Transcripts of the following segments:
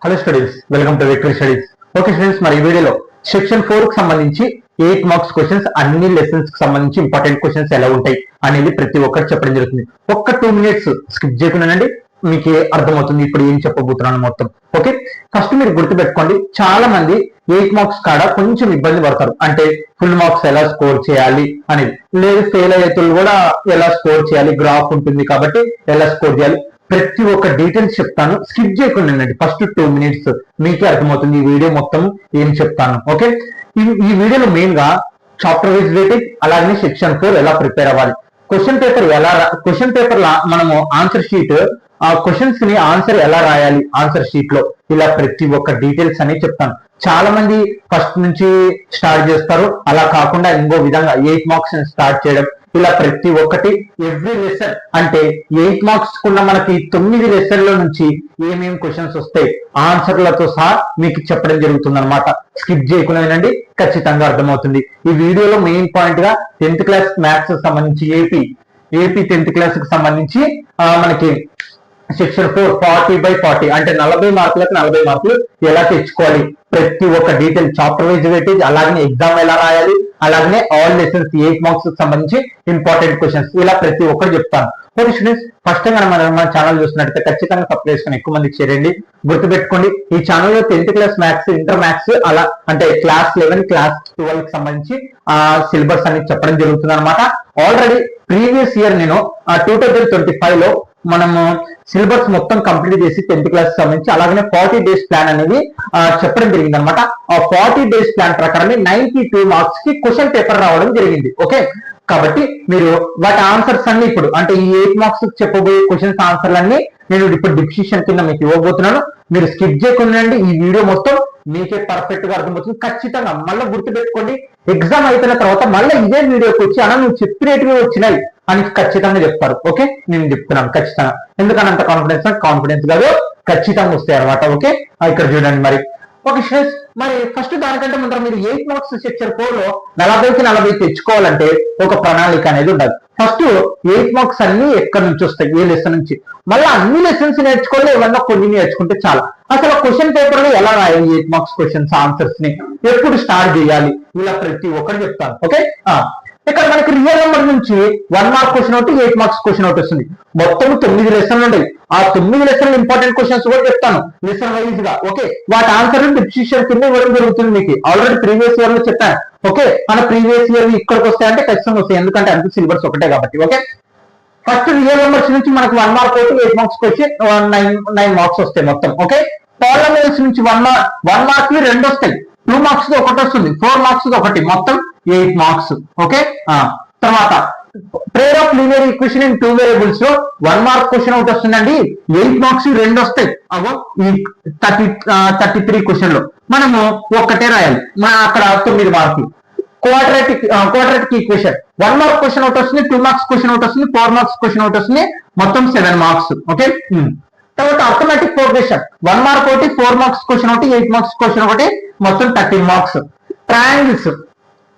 Hello students, welcome to victory studies. Okay students, మరి ఈ వీడియోలో సెక్షన్ 4 కి సంబంధించి 8 మార్క్స్ క్వశ్చన్స్, అన్ని లెసన్స్ కి సంబంధించి ఇంపార్టెంట్ క్వశ్చన్స్ ఎలా ఉంటాయి అనేది ప్రతి ఒక్కటి చెప్పడం జరుగుతుంది. ఒక్క 2 మినిట్స్ స్కిప్ చేయకుండానండి, మీకు అర్థమవుతుంది ఇప్పుడు ఏం చెప్పబోతున్నాను మొత్తం. ఓకే, ఫస్ట్ మీరు గుర్తుపెట్టుకోండి, చాలా మంది 8 మార్క్స్ కాడ కొంచెం ఇబ్బంది పడతారు. అంటే ఫుల్ మార్క్స్ ఎలా స్కోర్ చేయాలి అనేది, లేదు ఫెయిల్ అయ్యేతులు కూడా ఎలా స్కోర్ చేయాలి, గ్రాఫ్ ఉంటుంది కాబట్టి ఎలా స్కోర్ చేయాలి, ప్రతి ఒక్క డీటెయిల్స్ చెప్తాను. స్కిప్ చేయకుండా ఫస్ట్ 2 మినిట్స్ మీకే అర్థమవుతుంది ఈ వీడియో మొత్తం ఏం చెప్తాను. ఓకే, ఈ వీడియోలో మెయిన్ గా చాప్టర్ వైజ్ వెయిటేజ్, అలాగే సెక్షన్ 4 ఎలా ప్రిపేర్ అవ్వాలి, క్వశ్చన్ పేపర్ మనము ఆన్సర్ షీట్, ఆ క్వశ్చన్స్ ని ఆన్సర్ ఎలా రాయాలి ఆన్సర్ షీట్ లో, ఇలా ప్రతి ఒక్క డీటెయిల్స్ అనేది చెప్తాను. చాలా మంది ఫస్ట్ నుంచి స్టార్ట్ చేస్తారు, అలా కాకుండా ఇంకో విధంగా 8 మార్క్స్ స్టార్ట్ చేయడం, ఇలా ప్రతి ఒక్కటి ఎవ్రీ లెసన్ అంటే 8 మార్క్స్ కున్న మనకి 9 లెసన్ల నుంచి ఏమేమి క్వశ్చన్స్ వస్తాయి ఆన్సర్లతో సహా మీకు చెప్పడం జరుగుతుంది అనమాట. స్కిప్ చేయకుండా వినండి, ఖచ్చితంగా అర్థమవుతుంది. ఈ వీడియోలో మెయిన్ పాయింట్ గా 10th క్లాస్ మ్యాథ్స్ సంబంధించి ఏపీ 10th క్లాస్ కి సంబంధించి మనకి సెక్షన్ 4 40/40 అంటే 40 మార్కులకు 40 మార్కులు ఎలా తెచ్చుకోవాలి, ప్రతి ఒక్క డీటెయిల్ చాప్టర్ వైజ్ వెయిటేజ్, అలాగే ఎగ్జామ్ ఎలా రాయాలి, అలాగే ఆల్ లెసన్స్ 8 మార్క్స్ కి సంబంధించి ఇంపార్టెంట్ క్వశ్చన్స్, ఇలా ప్రతి ఒక్కటి చెప్తాను. ఓకే స్టూడెంట్స్, ఫస్ట్ గా మన ఛానల్ చూసినట్టయితే ఖచ్చితంగా సబ్స్క్రైబ్ చేసుకుని ఎక్కువ మందికి చేయండి. గుర్తుపెట్టుకోండి, ఈ ఛానల్ లో 10th class maths, inter maths, అలా అంటే క్లాస్ 11 క్లాస్ 12 కి సంబంధించి సిలబస్ అనేది చెప్పడం జరుగుతుంది అనమాట. ఆల్రెడీ ప్రీవియస్ ఇయర్ నేను 2025 లో మనము సిలబస్ మొత్తం కంప్లీట్ చేసి 10th క్లాస్ సంబంధించి అలాగే 40 డేస్ ప్లాన్ అనేది చెప్పడం జరిగింది అనమాట. ఆ 40 డేస్ ప్లాన్ ప్రకారం 92 మార్క్స్ కి క్వశ్చన్ పేపర్ రావడం జరిగింది. ఓకే, కాబట్టి మీరు వాటి ఆన్సర్స్ అన్ని ఇప్పుడు అంటే ఈ 8 మార్క్స్ చెప్పబోయే క్వశ్చన్స్ ఆన్సర్లు అన్ని నేను ఇప్పుడు డిస్క్రిప్షన్ కింద మీకు ఇవ్వబోతున్నాను. మీరు స్కిప్ చేయకుండా ఈ వీడియో మొత్తం మీకే పర్ఫెక్ట్ గా అర్థమవుతుంది. ఖచ్చితంగా మళ్ళీ గుర్తుపెట్టుకోండి, ఎగ్జామ్ అయిపోయిన తర్వాత మళ్ళీ ఇదే వీడియోకి వచ్చి అలా నువ్వు చెప్పినట్టుగా వచ్చినాయి అని ఖచ్చితంగా చెప్తారు. ఓకే, నేను చెప్తున్నాను ఖచ్చితంగా, ఎందుకని అంత కాన్ఫిడెన్స్ కాదు, ఖచ్చితంగా వస్తాయి అనమాట. ఓకే, ఇక్కడ చూడండి మరి. ఓకే స్టూడెంట్స్, మరి ఫస్ట్ దానికంటే ముందర మీరు 8 మార్క్స్ సెక్షన్ 4 లో 40కి 40 తెచ్చుకోవాలంటే ఒక ప్రణాళిక అనేది ఉండాలి. ఫస్ట్ 8 మార్క్స్ అన్ని ఎక్కడి నుంచి వస్తాయి, ఏ లెసన్ నుంచి, మళ్ళీ అన్ని లెసన్స్ నేర్చుకోవాలి, ఏమన్నా కొన్ని నేర్చుకుంటే చాలా. అసలు క్వశ్చన్ పేపర్ లో ఎలా రాయాలి 8 మార్క్స్ క్వశ్చన్స్ ఆన్సర్స్ ని, ఎప్పుడు స్టార్ట్ చేయాలి, ఇలా ప్రతి ఒక్కటి చెప్తాను. ఓకే, ఇక్కడ మనకి రియల్ నెంబర్ నుంచి 1 మార్క్ క్వశ్చన్ ఒకటి, 8 మార్క్స్ క్వశ్చన్ ఒకటి వస్తుంది. మొత్తం 9 లెసన్లు ఉంటాయి. ఆ 9 లెసన్లు ఇంపార్టెంట్ క్వశ్చన్స్ కూడా చెప్తాను లెసన్ వైజ్ గా. ఓకే, వాటి ఆన్సర్ డిస్క్రిప్షన్ కింద ఇవ్వడం జరుగుతుంది మీకు. ఆల్రెడీ ప్రీవియస్ ఇయర్ లో చెప్పాను. ఓకే, మన ప్రీవియస్ ఇయర్ ఇక్కడికి వస్తాయంటే ఖచ్చితంగా వస్తాయి, ఎందుకంటే అంత సిలబస్ ఒకటే కాబట్టి. ఓకే, ఫస్ట్ రియల్ నెంబర్స్ నుంచి మనకు 1 మార్క్ ఒకటి, 8 మార్క్స్ వచ్చి 9 మార్క్స్ వస్తాయి మొత్తం. ఓకే, పాలినామియల్స్ నుంచి 1 మార్క్ 2 వస్తాయి, 2 మార్క్స్ ఒకటి వస్తుంది, 4 మార్క్స్ ఒకటి, మొత్తం 8 మార్క్స్. ఓకే, తర్వాత prayer of linear equation in 2 variables లో 1 మార్క్ క్వశ్చన్ ఒకటి వస్తుందండి, 8 మార్క్స్ 2 వస్తాయి. అగో ఈ 33 క్వశ్చన్ లో మనము ఒక్కటే రాయాలి, మన అక్కడ 9 మార్కులు. క్వాడ్రాటిక్ ఈక్వేషన్ 1 మార్క్ క్వశ్చన్ ఒకటి వస్తుంది, 2 మార్క్స్ క్వశ్చన్ ఒకటి వస్తుంది, 4 మార్క్స్ క్వశ్చన్ ఒకటి వస్తుంది, మొత్తం 7 మార్క్స్. ఓకే, తర్వాత అర్థమెటిక్ ప్రోగ్రెషన్ 1 మార్క్ ఒకటి, 4 మార్క్స్ క్వశ్చన్ ఒకటి, 8 మార్క్స్ క్వశ్చన్ ఒకటి, మొత్తం 13 marks. Triangles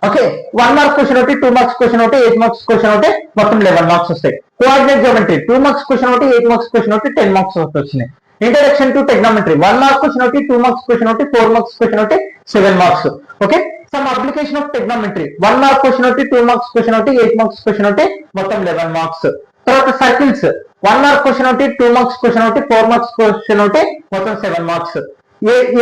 okay, 1 mark question ఒకటి, 2 మార్క్స్ క్వశ్చన్ ఒకటి, 8 మార్క్స్ క్వశ్చన్ ఒకటి, మొత్తం 11 మార్క్స్ వస్తాయి. కోఆర్డినేట్ జియోమెట్రీ 2 మార్క్స్ క్వశ్చన్ ఒకటి, 8 మార్క్స్ క్వశ్చన్ ఒకటి, 10 మార్క్స్ వచ్చినాయి. ఇంట్రడక్షన్ టు టెగ్నోమెట్రీ 1 మార్క్ క్వశ్చన్ ఒకటి, 2 మార్క్స్ క్వశ్చన్ ఒకటి, 4 మార్క్స్ క్వశ్చన్ ఒకటి, 7 marks. Okay, some application of టెగ్నోమెట్రీ 1 mark question ఒకటి, 2 మార్క్స్ క్వశ్చన్ ఒకటి, 8 మార్క్స్ క్వశ్చన్ ఒకటి, మొత్తం 11 మార్క్స్. తర్వాత సర్కిల్స్ 1 మార్క్ క్వశ్చన్ ఒకటి, 2 మార్క్స్ క్వశ్చన్ ఒకటి, 4 మార్క్స్ క్వశ్చన్ ఒకటి, మొత్తం 7 మార్క్స్.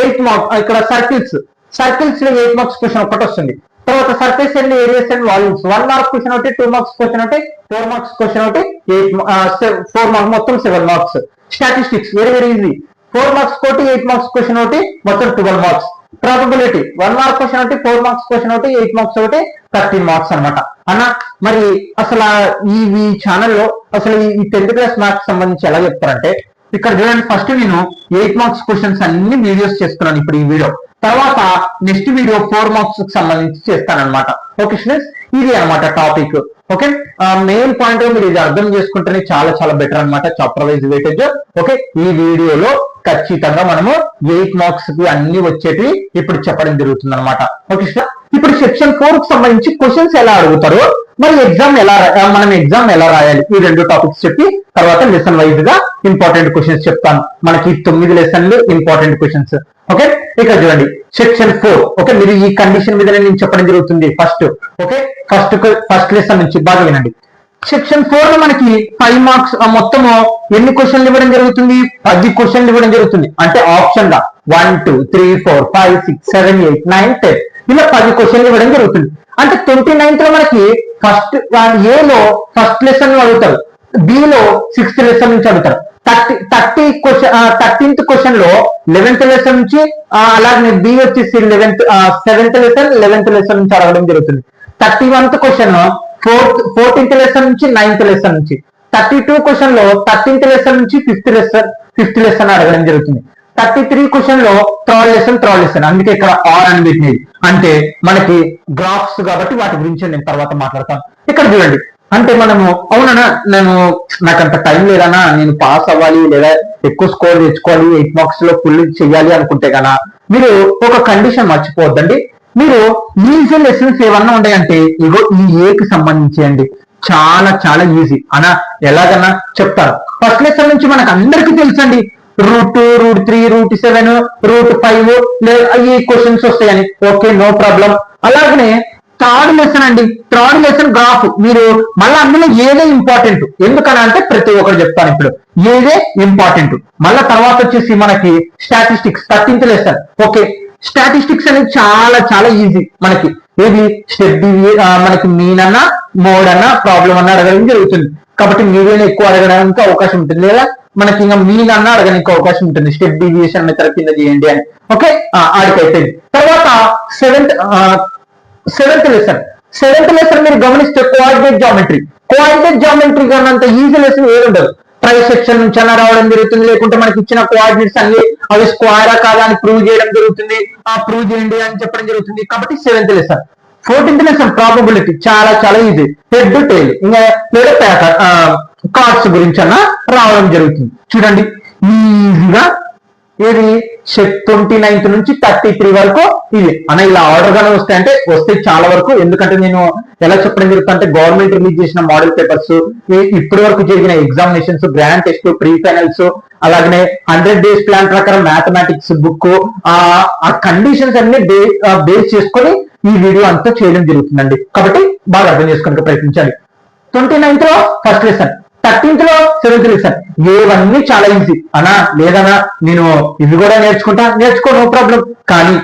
8 మార్క్స్ ఇక్కడ సర్కిల్స్ లో 8 మార్క్స్ క్వశ్చన్ ఒకటి వస్తుంది. తర్వాత surface and areas and volumes 1 mark question ఒకటి, 2 మార్క్స్ క్వశ్చన్ ఒకటి, 4 మార్క్స్ క్వశ్చన్ ఒకటి, 4 మార్క్స్, మొత్తం 7 marks. Statistics very very easy, 4 marks ఒకటి, 8 మార్క్స్ క్వశ్చన్ ఒకటి, మొత్తం 12 మార్క్స్. ప్రాబబిలిటీ 1 మార్క్ క్వశ్చన్ ఒకటి, 4 మార్క్స్ క్వశ్చన్ ఒకటి, 8 మార్క్స్ ఒకటి, 13 మార్క్స్ అనమాట. అన్న మరి అసలు ఈ ఛానల్లో అసలు ఈ 10th క్లాస్ మ్యాథ్స్ సంబంధించి ఎలా చెప్తారంటే, ఇక్కడ చూడండి, ఫస్ట్ నేను 8 మార్క్స్ క్వశ్చన్స్ అన్ని వీడియోస్ చేస్తున్నాను ఇప్పుడు ఈ వీడియో, తర్వాత నెక్స్ట్ వీడియో 4 మార్క్స్ కి సంబంధించి చేస్తానన్నమాట. ఓకే స్టూడెంట్స్, ఇది అనమాట టాపిక్. ఓకే, మెయిన్ పాయింట్ మీరు ఇది అర్థం చేసుకుంటేనే చాలా చాలా బెటర్ అనమాట, చాప్టర్ వైజ్ వెయిటేజ్. ఓకే, ఈ వీడియోలో ఖచ్చితంగా మనము 8 మార్క్స్ కి అన్ని వచ్చేటివి ఇప్పుడు చెప్పడం జరుగుతుంది అనమాట. ఓకే సార్, ఇప్పుడు సెక్షన్ 4 కి సంబంధించి క్వశ్చన్స్ ఎలా అడుగుతారో మరి మనం ఎగ్జామ్ ఎలా రాయాలి ఈ రెండు టాపిక్స్ చెప్పి తర్వాత లెసన్ వైజ్ గా ఇంపార్టెంట్ క్వశ్చన్స్ చెప్తాను. మనకి 9 లెసన్లు ఇంపార్టెంట్ క్వశ్చన్స్. ఓకే, ఇక్కడ చూడండి సెక్షన్ 4. ఓకే, మీరు ఈ కండిషన్ మీద నేను చెప్పడం జరుగుతుంది ఫస్ట్. ఓకే, ఫస్ట్ లెసన్ నుంచి బాగా వినండి. సెక్షన్ 4 లో మనకి 5 మార్క్స్ మొత్తము ఎన్ని క్వశ్చన్లు ఇవ్వడం జరుగుతుంది? 10 క్వశ్చన్లు ఇవ్వడం జరుగుతుంది. అంటే ఆప్షన్ గా 1 2 3 4 5 6 7 8 9 10 ఇలా 10 క్వశ్చన్లు ఇవ్వడం జరుగుతుంది. అంటే 29th లో మనకి ఏ లో ఫస్ట్ లెసన్ అడుగుతారు, బి లో 6th లెసన్ నుంచి అడుగుతారు. 13th క్వశ్చన్ లో 11th లెసన్ నుంచి, అలాగే బి వచ్చేసి 7th లెసన్ 11th లెసన్ నుంచి అడగడం జరుగుతుంది. 31th క్వశ్చన్ 14th లెసన్ నుంచి 9th లెసన్ నుంచి. 32 క్వశ్చన్ లో 13th లెసన్ నుంచి 5th లెసన్ అడగడం జరుగుతుంది. 33 క్వశ్చన్ లో థర్డ్ లెసన్. అందుకే ఇక్కడ ఆర్ అని పెట్టినది, అంటే మనకి గ్రాఫ్స్ కాబట్టి వాటి గురించి నేను తర్వాత మాట్లాడతాను. ఇక్కడ చూడండి, అంటే మనము అవునా నాకంత టైం లేదన్నా, నేను పాస్ అవ్వాలి లేదా ఎక్కువ స్కోర్ తెచ్చుకోవాలి, 8 మార్క్స్ లో ఫుల్ చెయ్యాలి అనుకుంటే కన్నా మీరు ఒక కండిషన్ మర్చిపోవద్దండి. మీరు ఈజీ లెసన్స్ ఏమన్నా ఉన్నాయంటే ఇగో ఈ ఏకి సంబంధించి అండి, చాలా చాలా ఈజీ అనా ఎలాగన్నా చెప్తారు. ఫస్ట్ లెసన్ నుంచి మనకు అందరికీ తెలుసండి, రూట్ 2 రూట్ 3 రూట్ 7 రూట్ 5 ఈ క్వశ్చన్స్ వస్తాయని. Okay, no problem. అలాగనే థర్డ్ లెసన్ గ్రాఫ్. మీరు మళ్ళీ అందులో ఏదే ఇంపార్టెంట్, ఎందుకని అంటే ప్రతి ఒక్కరు చెప్తాను ఇప్పుడు ఏదే ఇంపార్టెంట్. మళ్ళా తర్వాత వచ్చేసి మనకి statistics 13th lesson. Okay, statistics అనేది చాలా చాలా ఈజీ. మనకి ఏది స్టెప్ మనకి మీన్ అన్నా మోడ్ అన్నా ప్రాబ్లం అన్నా అడగడం జరుగుతుంది. కాబట్టి మీడియన్ ఎక్కువ అడగడానికి అవకాశం ఉంటుంది, లేదా మనకి ఇంకా మీన్ అన్నా అడగడానికి అవకాశం ఉంటుంది. స్టెప్ డివియేషన్ మెథడ్ కింద చేయండి అని. ఓకే, ఆడికైపోయింది. తర్వాత సెవెంత్ లెసన్ మీరు గమనిస్తే కోఆర్డినేట్ జామెట్రీ కన్నంత ఈజీ లెసన్ ఏది ఉండదు. ట్రై సెక్షన్ నుంచి అన్న రావడం జరుగుతుంది, లేకుంటే మనకి ఇచ్చిన కోఆర్డినేట్స్ అన్ని అవి స్క్వేరా కాదా అని ప్రూవ్ చేయడం జరుగుతుంది. ప్రూవ్ చేయండి అని చెప్పడం జరుగుతుంది. కాబట్టి 7th lesson. 14th lesson probability చాలా చాలా ఈజీ. హెడ్ టైల్ ఇంకా లేదా ప్యాటర్ కార్డ్స్ గురించి అన్న రావడం జరుగుతుంది. చూడండి ఈజీగా ఏది 29th నుంచి 33 వరకు ఇది అన్న ఇలా ఆర్డర్ గానే వస్తాయంటే వస్తే చాలా వరకు. ఎందుకంటే నేను ఎలా చెప్పడం జరుగుతుంది అంటే గవర్నమెంట్ రిలీజ్ చేసిన మోడల్ పేపర్స్, ఇప్పటి వరకు జరిగిన examinations, grand test, pre finals, అలాగనే 100 days ప్లాన్ ప్రకారం మ్యాథమెటిక్స్ బుక్, ఆ కండిషన్స్ అన్ని బేస్ చేసుకొని ఈ వీడియో అంతా చేయడం జరుగుతుందండి. కాబట్టి బాగా అర్థం చేసుకోవడానికి ప్రయత్నించాలి. 29th లో ఫస్ట్ లెసన్, 13th లో 7th లెసన్. ఏవన్నీ చాలా ఈజీ అనా లేదనా నేను ఇవి కూడా నేర్చుకో నో ప్రాబ్లం. కానీ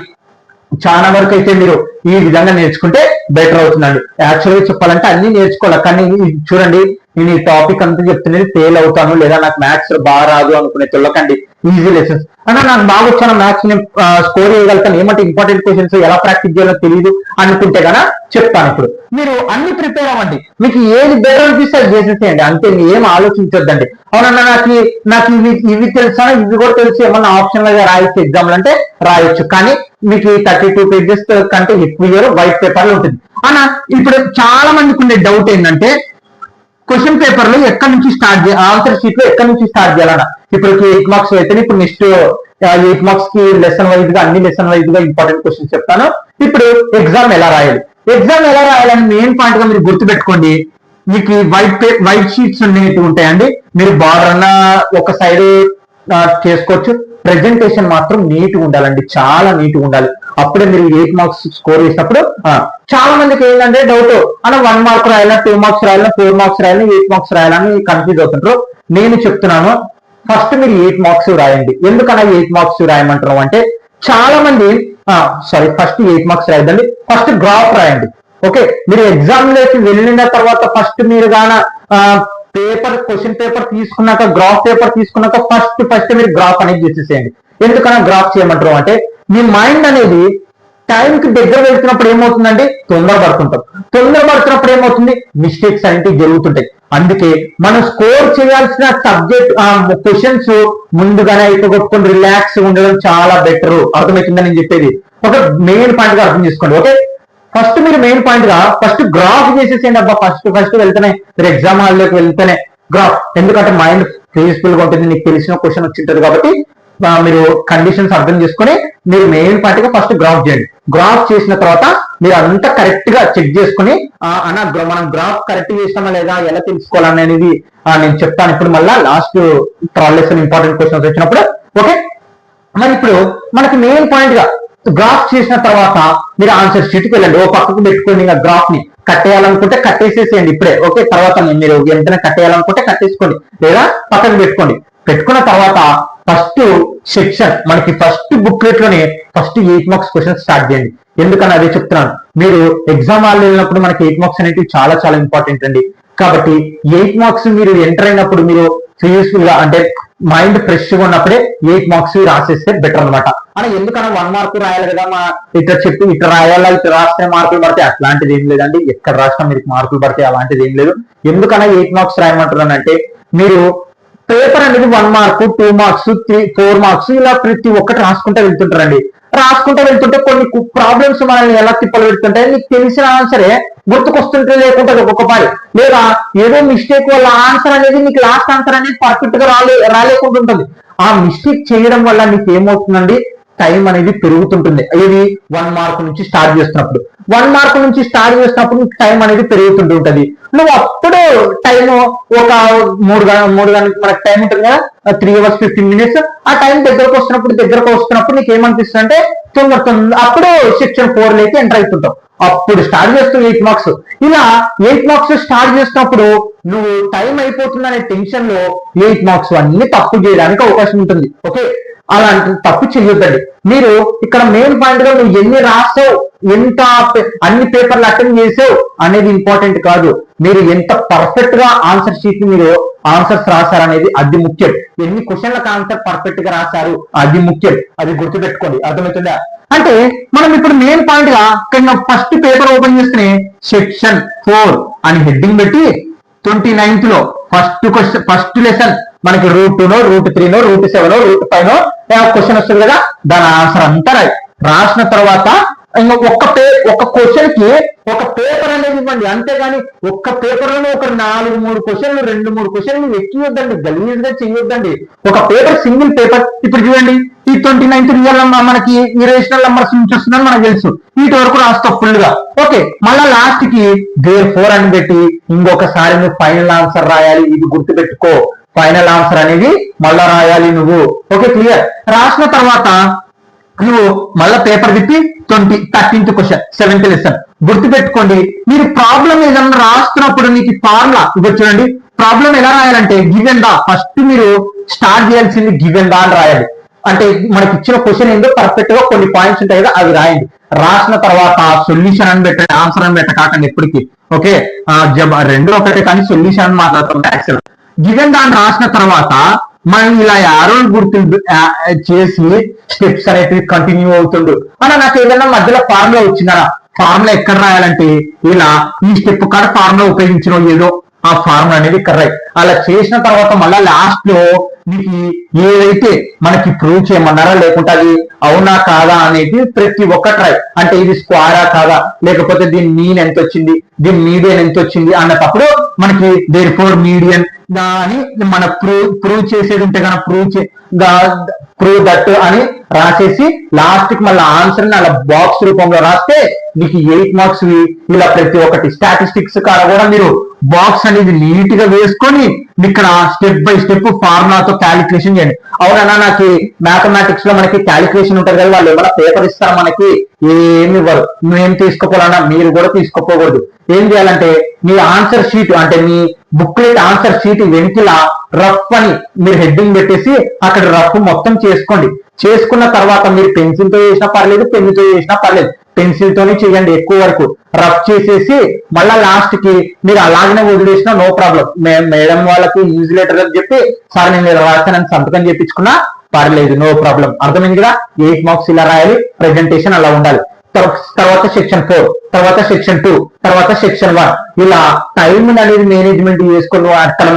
చాలా వరకు అయితే మీరు ఈ విధంగా నేర్చుకుంటే బెటర్ అవుతుందండి. యాక్చువల్గా చెప్పాలంటే అన్ని నేర్చుకోవాలి. కానీ చూడండి, నేను ఈ టాపిక్ అంతా చెప్తున్నది ఫెయిల్ అవుతాను లేదా నాకు మ్యాథ్స్ బాగా రాదు అనుకునే తొల్లకండి. ఈజీ లెసన్స్ అన్నా నాకు బాగా వచ్చాను, మ్యాథ్స్ నేను స్కోర్ చేయగలుగుతాను, ఏమంటే ఇంపార్టెంట్ క్వశ్చన్స్ ఎలా ప్రాక్టీస్ చేయాలో తెలియదు అనుకుంటే కన్నా చెప్తాను. ఇప్పుడు మీరు అన్ని ప్రిపేర్ అవ్వండి, మీకు ఏది బెటర్ అనిపిస్తే అది చేసేసేయండి, అంతే. ఏం ఆలోచించొద్దండి. అవునన్నా నాకు ఇవి తెలుసా, ఇవి కూడా తెలుసు, ఏమన్నా ఆప్షన్ గా రాయొచ్చు ఎగ్జామ్లు అంటే రాయొచ్చు. కానీ మీకు 32 pages కంటే ఎక్కువ వైట్ పేపర్లు ఉంటుంది అన్న. ఇప్పుడు చాలా మందికి ఉండే డౌట్ ఏంటంటే క్వశ్చన్ పేపర్ లో ఎక్కడి నుంచి స్టార్ట్ చేయాలి, ఆన్సర్ షీట్ లో ఎక్కడి నుంచి స్టార్ట్ చేయాలన్నా. ఇప్పుడు 8 మార్క్స్ అయితే ఇప్పుడు నెక్స్ట్ 8 మార్క్స్ కి లెసన్ వైజ్ గా అన్ని లెసన్ వైజ్ గా ఇంపార్టెంట్ క్వశ్చన్స్ చెప్తాను. ఇప్పుడు ఎగ్జామ్ ఎలా రాయాలని మెయిన్ పాయింట్ గా మీరు గుర్తుపెట్టుకోండి. మీకు వైట్ షీట్స్ ఉంటాయండి. మీరు బార్డర్ అన్న ఒక సైడ్ చేసుకోవచ్చు. ప్రెజెంటేషన్ మాత్రం నీట్ గా ఉండాలండి, చాలా నీట్ గా ఉండాలి. అప్పుడే మీరు 8 మార్క్స్ స్కోర్ చేసినప్పుడు. చాలా మందికి ఏంటంటే డౌట్ అన్న 1 మార్క్ రాయాలా, 2 మార్క్స్ రాయాలా, 4 మార్క్స్ రాయాలా, 8 మార్క్స్ రాయాలని కన్ఫ్యూజ్ అవుతుంటారు. నేను చెప్తున్నాను ఫస్ట్ మీరు 8 మార్క్స్ రాయండి. ఎందుకన్నా 8 మార్క్స్ రాయమంటున్నాం అంటే చాలా మంది ఫస్ట్ 8 మార్క్స్ రాయద్దండి, ఫస్ట్ గ్రాఫ్ రాయండి. ఓకే, మీరు ఎగ్జామ్ లోకి వెళ్ళిన తర్వాత ఫస్ట్ మీరు గాన క్వశ్చన్ పేపర్ తీసుకున్నాక, గ్రాఫ్ పేపర్ తీసుకున్నాక ఫస్ట్ మీరు గ్రాఫ్ అనేది చేసేసేయండి. ఎందుకన్నా గ్రాఫ్ చేయమంటారు అంటే మీ మైండ్ అనేది టైంకి దగ్గర వెళ్తున్నప్పుడు ఏమవుతుందంటే తొందరపడుతున్నప్పుడు ఏమవుతుంది, మిస్టేక్స్ అనేవి జరుగుతుంటాయి. అందుకే మనం స్కోర్ చేయాల్సిన సబ్జెక్ట్ క్వశ్చన్స్ ముందుగానే అయిపోగొట్టుకొని రిలాక్స్ ఉండడం చాలా బెటర్. అర్థమవుతుందని నేను చెప్పేది ఒక మెయిన్ పాయింట్ గా అర్థం చేసుకోండి. ఓకే, ఫస్ట్ మీరు మెయిన్ పాయింట్ గా ఫస్ట్ గ్రాఫ్ చేసేసేయండి. అబ్బా ఫస్ట్ వెళ్తేనే మీరు ఎగ్జామ్ హాల్లోకి వెళ్తేనే గ్రాఫ్, ఎందుకంటే మైండ్ పీస్ఫుల్ గా ఉంటుంది, నీకు తెలిసిన క్వశ్చన్ వచ్చి ఉంటుంది. కాబట్టి మీరు కండిషన్స్ అర్థం చేసుకొని మీరు మెయిన్ పాయింట్ గా ఫస్ట్ గ్రాఫ్ చేయండి. గ్రాఫ్ చేసిన తర్వాత మీరు అంతా కరెక్ట్ గా చెక్ చేసుకుని మనం గ్రాఫ్ కరెక్ట్ చేసామా లేదా ఎలా తెలుసుకోవాలనేది నేను చెప్తాను ఇప్పుడు మళ్ళీ last third lesson important questions వచ్చినప్పుడు. ఓకే, మరి ఇప్పుడు మనకి మెయిన్ పాయింట్ గా గ్రాఫ్ చేసిన తర్వాత మీరు ఆన్సర్ షీట్ కి వెళ్ళండి. ఓ పక్కకు పెట్టుకోండి, ఇంకా గ్రాఫ్ ని కట్టేయాలనుకుంటే కట్టేసేసేయండి ఇప్పుడే. ఓకే, తర్వాత మీరు ఎంతైనా కట్టేయాలనుకుంటే కట్టేసుకోండి లేదా పక్కకు పెట్టుకోండి. పెట్టుకున్న తర్వాత ఫస్ట్ సెక్షన్ మనకి ఫస్ట్ బుక్లెట్ లోనే ఫస్ట్ 8 మార్క్స్ క్వశ్చన్ స్టార్ట్ చేయండి. ఎందుకని అదే చెప్తున్నాను, మీరు ఎగ్జామ్ హాల్ వెళ్ళినప్పుడు మనకి 8 మార్క్స్ అనేవి చాలా చాలా ఇంపార్టెంట్ అండి. కాబట్టి 8 మార్క్స్ మీరు ఎంటర్ అయినప్పుడు మీరు పీస్ఫుల్ గా అంటే మైండ్ ఫ్రెష్ గా ఉన్నప్పుడే 8 మార్క్స్ రాసేస్తే బెటర్ అనమాట. అని ఎందుకన్నా 1 మార్క్ రాయాలి కదా, ఇట్లా చెప్పి ఇట్లా రాయాలా, ఇట్లా రాస్తే మార్కులు పడతాయి, అట్లాంటిది ఏం లేదండి. ఎక్కడ రాసినా మీకు మార్కులు పడతాయి, అలాంటిది ఏం లేదు. ఎందుకన్నా 8 మార్క్స్ రాయమంటున్నానంటే మీరు పేపర్ అనేది 1 మార్క్ 2 మార్క్స్ 4 మార్క్స్ ఇలా ప్రతి ఒక్కటి రాసుకుంటూ వెళ్తుంటారండి. రాసుకుంటూ వెళ్తుంటే కొన్ని ప్రాబ్లమ్స్ మనల్ని ఎలా తిప్పలు పెడుతుంటే నీకు తెలిసిన ఆన్సరే గుర్తుకొస్తుంటే లేకుంటుంది ఒక్కొక్కసారి, లేదా ఏదో మిస్టేక్ వల్ల ఆన్సర్ అనేది నీకు లాస్ట్ ఆన్సర్ అనేది పర్ఫెక్ట్ గా రాలేకుండా ఉంటుంది. ఆ మిస్టేక్ చేయడం వల్ల నీకు ఏమవుతుందండి, టైం అనేది పెరుగుతుంటుంది. ఇది 1 మార్క్ నుంచి స్టార్ట్ చేస్తున్నప్పుడు 1 మార్క్ నుంచి స్టార్ట్ చేసినప్పుడు నీకు టైం అనేది పెరుగుతుంటుంది. నువ్వు అప్పుడు టైం ఒక 3 గంటలకు మనకు టైం ఉంటుంది కదా, 3 hours 15 minutes. ఆ టైం దగ్గరకు వస్తున్నప్పుడు నీకు ఏమనిపిస్తుంది అంటే తొందర అప్పుడు సెక్షన్ 4 లోకి ఎంటర్ అవుతుంటావు. అప్పుడు స్టార్ట్ చేస్తావు 8 మార్క్స్. ఇలా 8 మార్క్స్ స్టార్ట్ చేసినప్పుడు నువ్వు టైం అయిపోతుందనే టెన్షన్ లో 8 మార్క్స్ అన్ని తప్పు చేయడానికి అవకాశం ఉంటుంది. ఓకే, అలాంటి తప్పు చేయొద్దండి. మీరు ఇక్కడ మెయిన్ పాయింట్ గా నువ్వు ఎన్ని రాసావు, ఎంత అన్ని పేపర్లు అటెండ్ చేసావు అనేది ఇంపార్టెంట్ కాదు. మీరు ఎంత పర్ఫెక్ట్ గా ఆన్సర్ షీట్ మీరు ఆన్సర్స్ రాశారనేది అది ముఖ్యం. ఎన్ని క్వశ్చన్లకు ఆన్సర్ పర్ఫెక్ట్ గా రాశారు అది ముఖ్యం. అది గుర్తుపెట్టుకోండి, అర్థమవుతుందా? అంటే మనం ఇప్పుడు మెయిన్ పాయింట్ గా ఫస్ట్ పేపర్ ఓపెన్ చేస్తే సెక్షన్ 4 అని హెడ్డింగ్ పెట్టి 29th లో ఫస్ట్ లెసన్ మనకి root 2 root 3 root 7 root 5 question వస్తుంది కదా, దాని ఆన్సర్ అంతా రాసిన తర్వాత ఇంకా ఒక క్వశ్చన్ కి ఒక పేపర్ అనేది ఇవ్వండి. అంతేగాని ఒక్క పేపర్ లోనే ఒక 4-3 క్వశ్చన్లు 2-3 క్వశ్చన్లు ఎక్కియొద్దండి, గలీజ్ గా చెయ్యొద్దండి. ఒక పేపర్ సింగిల్ పేపర్ ఇప్పుడు చూడండి, ఈ 29th రియల్ నెంబర్ మనకి ఇరేషనల్ నెంబర్స్ నుంచి వస్తుందని మనకు తెలుసు. వీటి వరకు రాస్తావు ఫుల్ గా. ఓకే, మళ్ళా లాస్ట్ కి therefore అని పెట్టి ఇంకొకసారి నువ్వు ఫైనల్ ఆన్సర్ రాయాలి. ఇది గుర్తుపెట్టుకో, ఫైనల్ ఆన్సర్ అనేది మళ్ళా రాయాలి నువ్వు. Okay, clear. రాసిన తర్వాత నువ్వు మళ్ళా పేపర్ తిప్పి 13th క్వశ్చన్ 7th లెసన్ గుర్తుపెట్టుకోండి. మీరు ప్రాబ్లం ఏదన్నా రాస్తున్నప్పుడు మీకు ఫార్ములా ఇప్పుడు చూడండి, ప్రాబ్లం ఎలా రాయాలంటే గివెన్ దా, ఫస్ట్ మీరు స్టార్ట్ చేయాల్సింది గివెన్ దా అని రాయాలి. అంటే మనకి ఇచ్చిన క్వశ్చన్ ఏందో పర్ఫెక్ట్ గా కొన్ని పాయింట్స్ ఉంటాయి కదా, అవి రాయండి. రాసిన తర్వాత సొల్యూషన్ అని పెట్టండి, ఆన్సర్ అని పెట్టకాకండి ఎప్పటికీ. ఓకే, రెండు ఒకటే కానీ సొల్యూషన్ అని మాట్లాడుతుంది యాక్చువల్. గివెన్ దాన్ని రాసిన తర్వాత మనం ఇలా యారో గుర్తు చేసి స్టెప్స్ అనేవి కంటిన్యూ అవుతుండు. అలా నాకు ఏదైనా మధ్యలో ఫార్ములా వచ్చిందా, ఫార్ములా ఎక్కడ రాయాలంటే ఇలా ఈ స్టెప్ కాడ ఫార్ములా ఉపయోగించిన ఏదో ఆ ఫార్ములా అనేది కరెక్ట్. అలా చేసిన తర్వాత మళ్ళా లాస్ట్ లో మీకు ఏదైతే మనకి ప్రూవ్ చేయమన్నారా లేకుంటే అది అవునా కాదా అనేది ప్రతి ఒక్క ట్రై, అంటే ఇది స్క్వారా కాదా, లేకపోతే దీని మీన్ ఎంత వచ్చింది, దీని మీడియన్ ఎంత వచ్చింది అన్నప్పుడు మనకి therefore మీడియన్ అని మన ప్రూవ్ చేసేది ఉంటే కనుక ప్రూవ్ దట్ అని రాసేసి లాస్ట్ కి మళ్ళీ ఆన్సర్ ని అలా బాక్స్ రూపంలో రాస్తే మీకు 8 మార్క్స్. ఇలా ప్రతి ఒక్కటి స్టాటిస్టిక్స్ కాడ కూడా మీరు బాక్స్ అనేది నీట్ గా వేసుకొని ఇక్కడ స్టెప్ బై స్టెప్ ఫార్ములాతో క్యాలిక్యులేషన్ చేయండి. అవునన్నా నాకు మ్యాథమెటిక్స్ లో మనకి క్యాలిక్యులేషన్ ఉంటుంది కదా, వాళ్ళు ఏమైనా పేపర్ ఇస్తారు మనకి, ఏమి ఇవ్వరు. మేము తీసుకోపోవాలన్నా మీరు కూడా తీసుకోపోకూడదు. ఏం చేయాలంటే మీ ఆన్సర్ షీట్ అంటే మీ బుక్లెట్ ఆన్సర్ షీట్ వెనుకల రఫ్ అని మీరు హెడ్డింగ్ పెట్టేసి అక్కడ రఫ్ మొత్తం చేసుకోండి. చేసుకున్న తర్వాత మీరు పెన్సిల్ తో చేసినా పర్లేదు, పెన్నుతో చేసినా పర్లేదు, పెన్సిల్ తోనే చేయండి ఎక్కువ వరకు. రఫ్ చేసేసి మళ్ళా లాస్ట్ కి మీరు అలాగనే వదిలేసినా నో ప్రాబ్లం. మేడం వాళ్ళకి న్యూజిలేటర్ చెప్పి సార్ నేను ఇలా రాస్తానని సంతకం చేయించుకున్నా పర్లేదు, నో ప్రాబ్లం. అర్థమైంది కదా, 8 మార్క్స్ ఇలా రాయాలి, ప్రెజెంటేషన్ అలా ఉండాలి. తర్వాత సెక్షన్ 4, తర్వాత సెక్షన్ 2, తర్వాత సెక్షన్ 1. ఇలా టైం అనేది మేనేజ్మెంట్ చేసుకుని అక్కడ